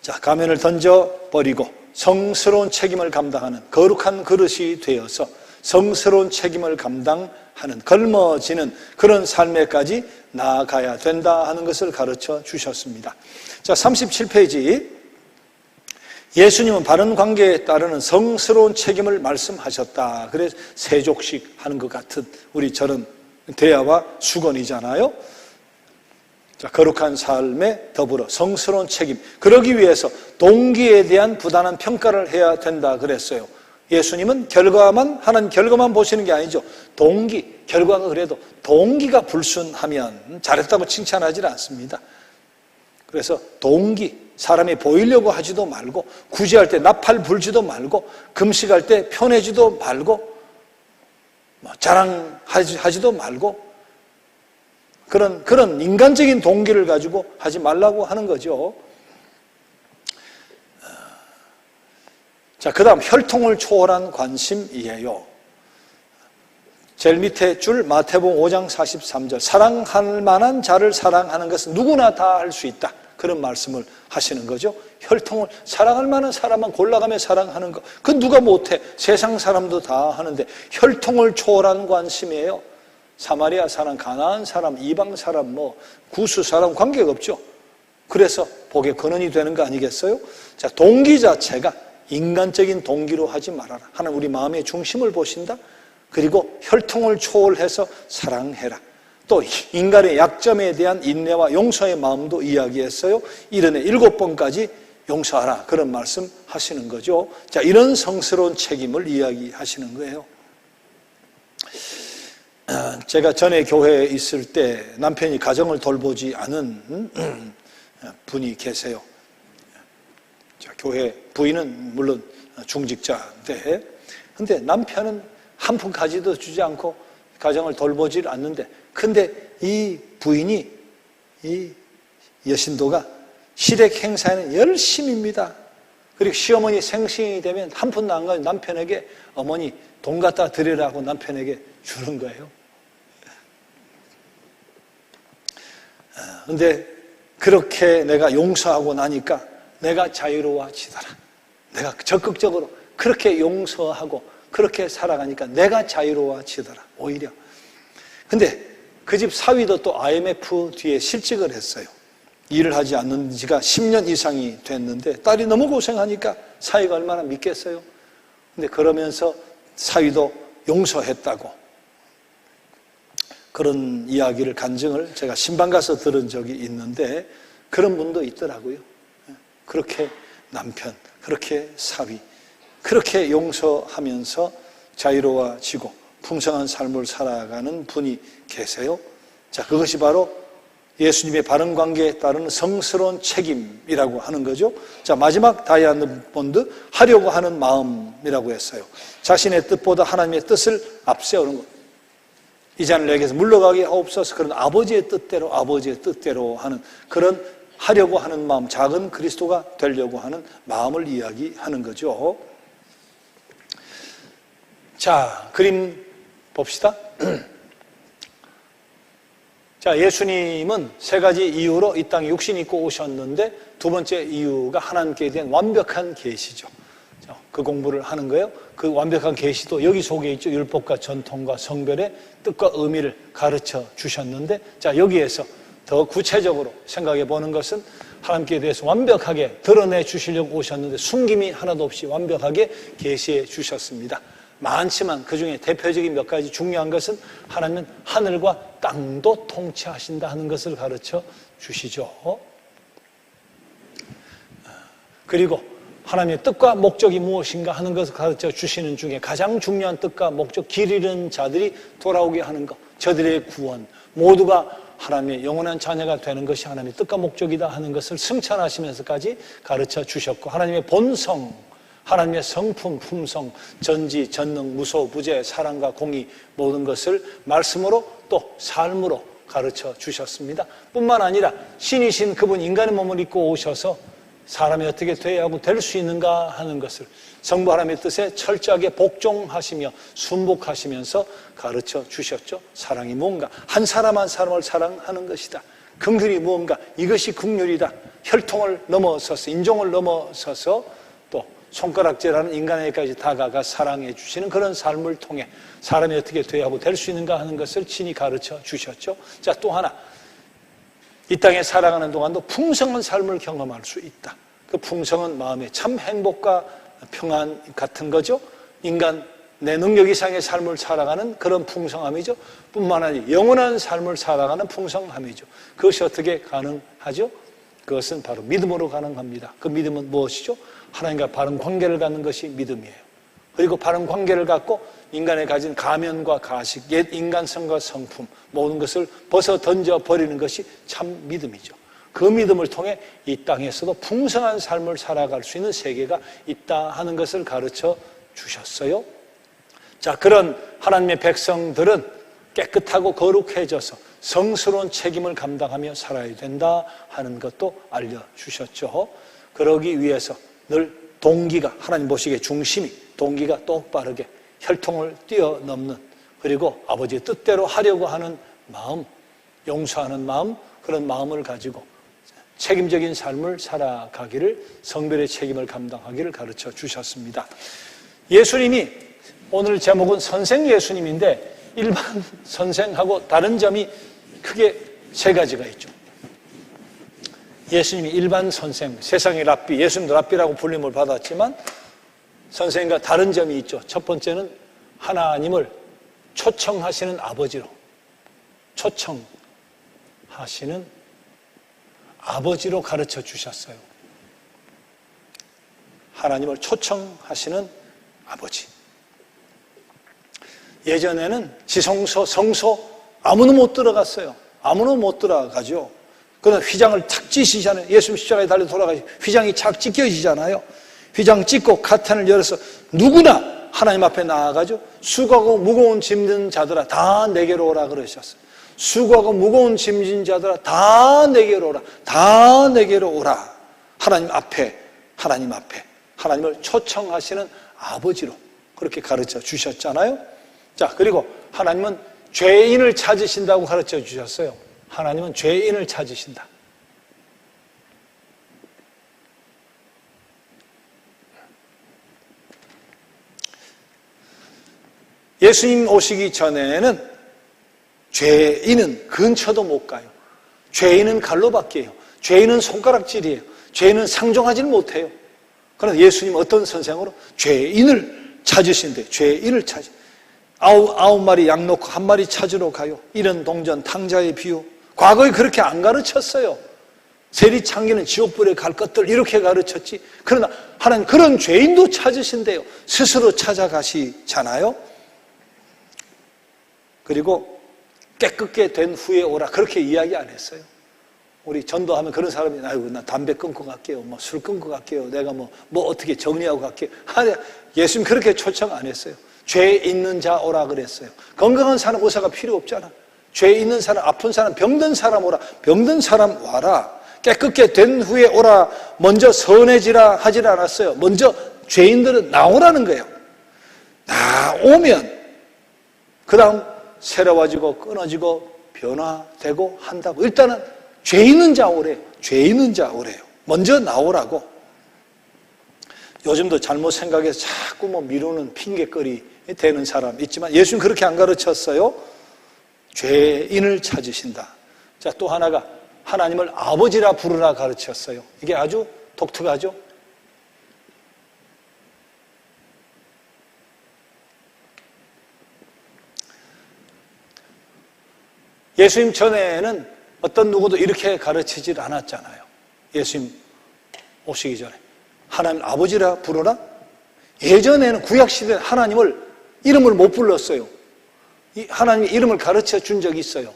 자, 가면을 던져 버리고 성스러운 책임을 감당하는 거룩한 그릇이 되어서 성스러운 책임을 감당하는, 걸머지는 그런 삶에까지 나아가야 된다 하는 것을 가르쳐 주셨습니다. 자, 37페이지 예수님은 바른 관계에 따르는 성스러운 책임을 말씀하셨다. 그래서 세족식 하는 것 같은 우리 저런 대야와 수건이잖아요. 자, 거룩한 삶에 더불어 성스러운 책임. 그러기 위해서 동기에 대한 부단한 평가를 해야 된다 그랬어요. 예수님은 하나님 결과만 보시는 게 아니죠. 동기, 결과가 그래도 동기가 불순하면 잘했다고 칭찬하지 않습니다. 그래서 동기, 사람이 보이려고 하지도 말고, 구제할 때 나팔 불지도 말고, 금식할 때 편해지도 말고, 자랑하지도 말고, 그런 인간적인 동기를 가지고 하지 말라고 하는 거죠. 자, 그 다음 혈통을 초월한 관심이에요. 제일 밑에 줄 마태복음 5장 43절, 사랑할 만한 자를 사랑하는 것은 누구나 다 할 수 있다. 그런 말씀을 하시는 거죠. 혈통을, 사랑할 만한 사람만 골라가며 사랑하는 거, 그건 누가 못해. 세상 사람도 다 하는데 혈통을 초월한 관심이에요. 사마리아 사람, 가나안 사람, 이방 사람, 구수 사람 관계가 없죠. 그래서 복의 근원이 되는 거 아니겠어요? 자, 동기 자체가 인간적인 동기로 하지 말아라. 하나님 우리 마음의 중심을 보신다. 그리고 혈통을 초월해서 사랑해라. 또 인간의 약점에 대한 인내와 용서의 마음도 이야기했어요. 1년에 7번까지 용서하라. 그런 말씀 하시는 거죠. 자, 이런 성스러운 책임을 이야기하시는 거예요. 제가 전에 교회에 있을 때 남편이 가정을 돌보지 않은 분이 계세요. 자, 교회 부인은 물론 중직자인데, 근데 남편은 한 푼 가지도 주지 않고 가정을 돌보지 않는데, 근데 이 부인이, 이 여신도가 시댁 행사에는 열심입니다. 그리고 시어머니 생신이 되면 한 푼도 안 가지고 남편에게 어머니 돈 갖다 드리라고 남편에게 주는 거예요. 근데 그렇게 내가 용서하고 나니까 내가 자유로워지더라. 내가 적극적으로 그렇게 용서하고 그렇게 살아가니까 내가 자유로워지더라. 오히려. 근데 그 집 사위도 또 IMF 뒤에 실직을 했어요. 일을 하지 않는 지가 10년 이상이 됐는데 딸이 너무 고생하니까 사위가 얼마나 믿겠어요. 근데 그러면서 사위도 용서했다고 그런 이야기를, 간증을 제가 신방 가서 들은 적이 있는데, 그런 분도 있더라고요. 그렇게 남편, 그렇게 사위, 그렇게 용서하면서 자유로워지고 풍성한 삶을 살아가는 분이 계세요. 자, 그것이 바로 예수님의 바른 관계에 따르는 성스러운 책임이라고 하는 거죠. 자, 마지막 다이아몬드, 하려고 하는 마음이라고 했어요. 자신의 뜻보다 하나님의 뜻을 앞세우는 것. 이 잔을 내게서 물러가게 하옵소서. 그런 아버지의 뜻대로 하는 그런 하려고 하는 마음, 작은 그리스도가 되려고 하는 마음을 이야기하는 거죠. 자, 그림 봅시다. 자, 예수님은 세 가지 이유로 이 땅에 육신 입고 오셨는데, 두 번째 이유가 하나님께 대한 완벽한 계시죠. 자, 그 공부를 하는 거예요. 그 완벽한 계시도 여기 속에 있죠. 율법과 전통과 성별의 뜻과 의미를 가르쳐 주셨는데, 자, 여기에서 더 구체적으로 생각해 보는 것은 하나님께 대해서 완벽하게 드러내 주시려고 오셨는데 숨김이 하나도 없이 완벽하게 계시해 주셨습니다. 많지만 그 중에 대표적인 몇 가지 중요한 것은 하나님은 하늘과 땅도 통치하신다 하는 것을 가르쳐 주시죠. 그리고 하나님의 뜻과 목적이 무엇인가 하는 것을 가르쳐 주시는 중에 가장 중요한 뜻과 목적, 길 잃은 자들이 돌아오게 하는 것, 저들의 구원, 모두가 하나님의 영원한 자녀가 되는 것이 하나님의 뜻과 목적이다 하는 것을 승천하시면서까지 가르쳐 주셨고, 하나님의 본성, 하나님의 성품, 품성, 전지, 전능, 무소, 부재, 사랑과 공의 모든 것을 말씀으로 또 삶으로 가르쳐 주셨습니다. 뿐만 아니라 신이신 그분 인간의 몸을 입고 오셔서 사람이 어떻게 되어야 하고 될 수 있는가 하는 것을 성부 하나님의 뜻에 철저하게 복종하시며 순복하시면서 가르쳐 주셨죠. 사랑이 뭔가, 한 사람 한 사람을 사랑하는 것이다. 긍휼이 무언가, 이것이 긍휼이다. 혈통을 넘어서서, 인종을 넘어서서 또 손가락질하는 인간에게까지 다가가 사랑해 주시는 그런 삶을 통해 사람이 어떻게 되어야 하고 될 수 있는가 하는 것을 친히 가르쳐 주셨죠. 자, 또 하나, 이 땅에 살아가는 동안도 풍성한 삶을 경험할 수 있다. 그 풍성한 마음에 참 행복과 평안 같은 거죠. 인간 내 능력 이상의 삶을 살아가는 그런 풍성함이죠. 뿐만 아니라 영원한 삶을 살아가는 풍성함이죠. 그것이 어떻게 가능하죠? 그것은 바로 믿음으로 가능합니다. 그 믿음은 무엇이죠? 하나님과 바른 관계를 갖는 것이 믿음이에요. 그리고 바른 관계를 갖고 인간의 가진 가면과 가식, 옛 인간성과 성품 모든 것을 벗어 던져버리는 것이 참 믿음이죠. 그 믿음을 통해 이 땅에서도 풍성한 삶을 살아갈 수 있는 세계가 있다 하는 것을 가르쳐 주셨어요. 자, 그런 하나님의 백성들은 깨끗하고 거룩해져서 성스러운 책임을 감당하며 살아야 된다 하는 것도 알려주셨죠. 그러기 위해서 늘 동기가, 하나님 보시기에 중심이 동기가 똑바르게 혈통을 뛰어넘는, 그리고 아버지의 뜻대로 하려고 하는 마음, 용서하는 마음, 그런 마음을 가지고 책임적인 삶을 살아가기를, 성별의 책임을 감당하기를 가르쳐 주셨습니다. 예수님이, 오늘 제목은 선생 예수님인데 일반 선생하고 다른 점이 크게 세 가지가 있죠. 예수님이 일반 선생, 세상의 랍비, 예수님도 랍비라고 불림을 받았지만 선생과 다른 점이 있죠. 첫 번째는 하나님을 초청하시는 아버지로, 초청하시는 아버지로 가르쳐 주셨어요. 하나님을 초청하시는 아버지. 예전에는 지성소, 성소 아무나 못 들어갔어요. 아무나 못 들어가죠. 그러나 휘장을 착 찢으시잖아요. 예수님 십자가에 달려 돌아가시 휘장이 착 찢겨지잖아요. 휘장 찢고 카탄을 열어서 누구나 하나님 앞에 나아가죠. 수고하고 무거운 짐진 자들아 다 내게로 오라 그러셨어요. 수고하고 무거운 짐진 자들아 다 내게로 오라. 다 내게로 오라. 하나님 앞에 하나님을 초청하시는 아버지로 그렇게 가르쳐 주셨잖아요. 자, 그리고 하나님은 죄인을 찾으신다고 가르쳐 주셨어요. 하나님은 죄인을 찾으신다. 예수님 오시기 전에는 죄인은 근처도 못 가요. 죄인은 갈로 바뀌어요. 죄인은 손가락질이에요. 죄인은 상종하지 못해요. 그러나 예수님 어떤 선생으로? 죄인을 찾으신대. 죄인을 찾으. 아홉 마리 양 놓고 한 마리 찾으러 가요. 이런 동전 탕자의 비유. 과거에 그렇게 안 가르쳤어요. 세리창기는 지옥불에 갈 것들 이렇게 가르쳤지. 그러나 하나님 그런 죄인도 찾으신대요. 스스로 찾아가시잖아요. 그리고 깨끗게 된 후에 오라 그렇게 이야기 안 했어요. 우리 전도하면 그런 사람이 아이고 나 담배 끊고 갈게요. 뭐 술 끊고 갈게요. 내가 뭐 어떻게 정리하고 갈게요. 예수님 그렇게 초청 안 했어요. 죄 있는 자 오라 그랬어요. 건강한 사람 의사가 필요 없잖아. 죄 있는 사람, 아픈 사람, 병든 사람 오라. 병든 사람 와라. 깨끗게 된 후에 오라. 먼저 선해지라 하질 않았어요. 먼저 죄인들은 나오라는 거예요. 나오면 그 다음 새로워지고 끊어지고 변화되고 한다고. 일단은 죄 있는 자 오래요. 죄 있는 자 오래요. 먼저 나오라고. 요즘도 잘못 생각해서 자꾸 미루는 핑계거리 되는 사람 있지만 예수님 그렇게 안 가르쳤어요. 죄인을 찾으신다. 자, 또 하나가 하나님을 아버지라 부르라 가르쳤어요. 이게 아주 독특하죠. 예수님 전에는 어떤 누구도 이렇게 가르치질 않았잖아요. 예수님 오시기 전에 하나님 아버지라 부르라? 예전에는 구약시대에 하나님을 이름을 못 불렀어요. 하나님의 이름을 가르쳐 준 적이 있어요.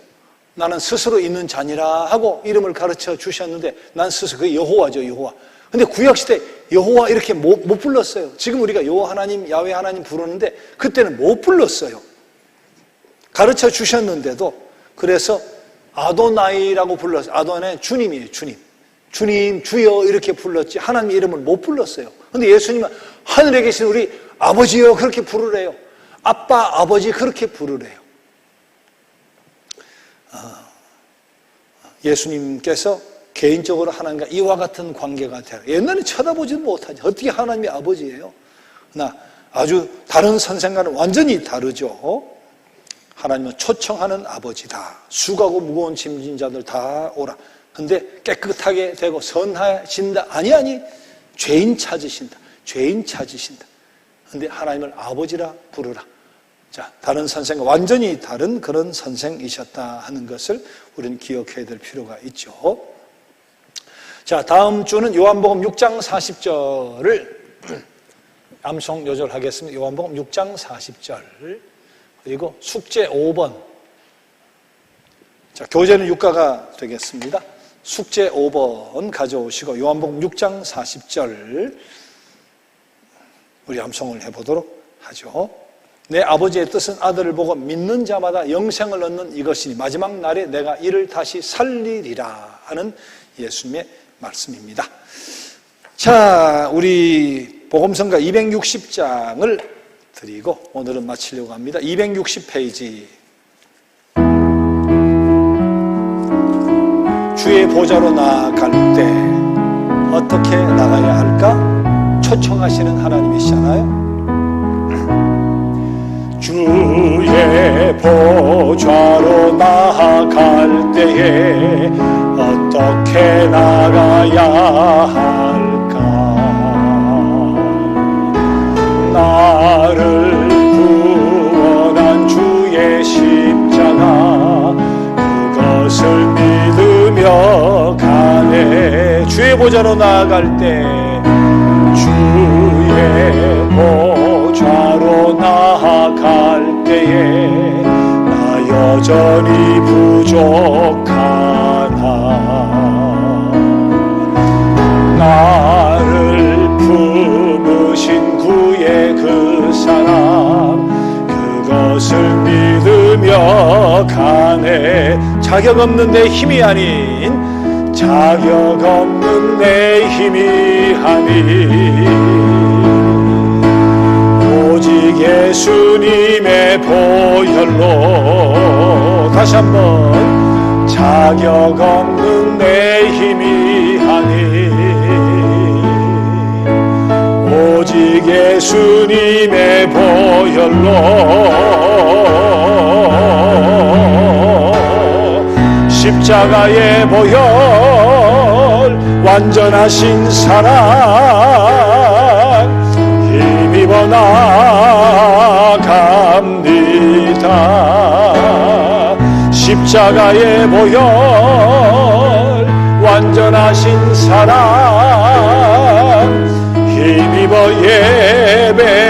나는 스스로 있는 자니라 하고 이름을 가르쳐 주셨는데 난 스스로 그게 여호와죠. 여호와. 근데 구약시대 여호와 이렇게 못 불렀어요. 지금 우리가 여호와 하나님, 야훼 하나님 부르는데 그때는 못 불렀어요. 가르쳐 주셨는데도. 그래서 아도나이라고 불렀어요. 아도나이 주님이에요. 주님, 주여 이렇게 불렀지 하나님의 이름을 못 불렀어요. 근데 예수님은 하늘에 계신 우리 아버지여 그렇게 부르래요. 아빠, 아버지 그렇게 부르래요. 예수님께서 개인적으로 하나님과 이와 같은 관계가 되라. 옛날에 쳐다보지도 못하지. 어떻게 하나님이 아버지예요? 나 아주 다른 선생과는 완전히 다르죠. 하나님은 초청하는 아버지다. 수고하고 무거운 짐진 자들 다 오라. 근데 깨끗하게 되고 선하신다. 아니. 죄인 찾으신다. 죄인 찾으신다. 근데 하나님을 아버지라 부르라. 자, 다른 선생과 완전히 다른 그런 선생이셨다 하는 것을 우리는 기억해야 될 필요가 있죠. 자, 다음 주는 요한복음 6장 40절을 암송 요절하겠습니다. 요한복음 6장 40절. 그리고 숙제 5번. 자, 교재는 육가가 되겠습니다. 숙제 5번 가져오시고 요한복음 6장 40절 우리 암송을 해보도록 하죠. 내 아버지의 뜻은 아들을 보고 믿는 자마다 영생을 얻는 이것이니 마지막 날에 내가 이를 다시 살리리라 하는 예수님의 말씀입니다. 자, 우리 복음성가 260장을 드리고 오늘은 마치려고 합니다. 260페이지. 주의 보좌로 나아갈 때 어떻게 나가야 할까? 초청하시는 하나님이시잖아요. 주의 보좌로 나아갈 때에 어떻게 나가야 할까? 나를 구원한 주의 십자가 그것을 믿으며 가네. 주의 보좌로 나아갈 때 주의 보좌로 나아갈 때에 나 여전히 부족하나. 나를 품으신 구의 그 사랑 그것을 믿으며 가네. 자격 없는 내 힘이 아닌 자격 없는 내 힘이 아닌 오직 예수님의 보혈로. 다시 한번. 자격 없는 내 힘이 아닌 오직 예수님의 보혈로 십자가의 보혈 완전하신 사랑 힘입어 나갑니다. 십자가의 보혈 완전하신 사랑 힘입어 예배합니다.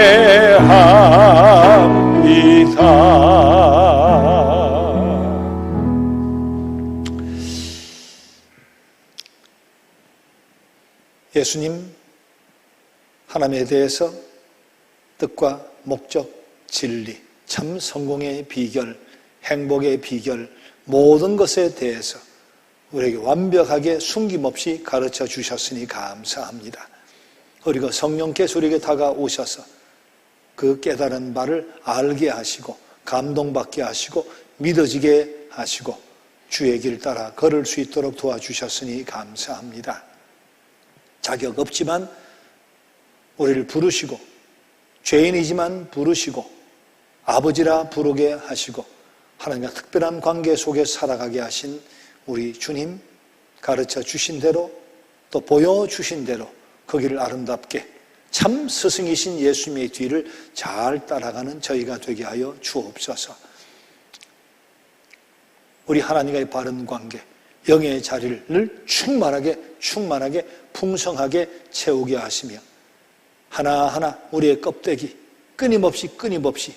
예수님 하나님에 대해서 뜻과 목적, 진리, 참 성공의 비결, 행복의 비결 모든 것에 대해서 우리에게 완벽하게 숨김없이 가르쳐 주셨으니 감사합니다. 그리고 성령께서 우리에게 다가오셔서 그 깨달은 바를 알게 하시고 감동받게 하시고 믿어지게 하시고 주의 길 따라 걸을 수 있도록 도와주셨으니 감사합니다. 자격 없지만 우리를 부르시고 죄인이지만 부르시고 아버지라 부르게 하시고 하나님과 특별한 관계 속에 살아가게 하신 우리 주님 가르쳐 주신 대로 또 보여주신 대로 그 길을 아름답게 참 스승이신 예수님의 뒤를 잘 따라가는 저희가 되게 하여 주옵소서. 우리 하나님과의 바른 관계 영의 자리를 충만하게 풍성하게 채우게 하시며 하나하나 우리의 껍데기 끊임없이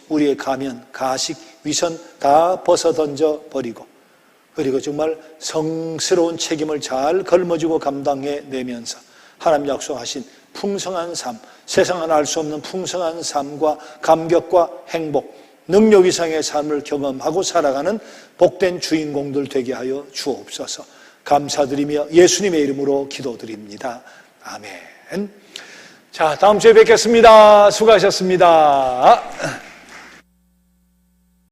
우리의 가면, 가식, 위선 다 벗어던져 버리고 그리고 정말 성스러운 책임을 잘 걸머쥐고 감당해내면서 하나님 약속하신 풍성한 삶, 세상은 알 수 없는 풍성한 삶과 감격과 행복, 능력 이상의 삶을 경험하고 살아가는 복된 주인공들 되게 하여 주옵소서. 감사드리며 예수님의 이름으로 기도드립니다. 아멘. 자, 다음 주에 뵙겠습니다. 수고하셨습니다.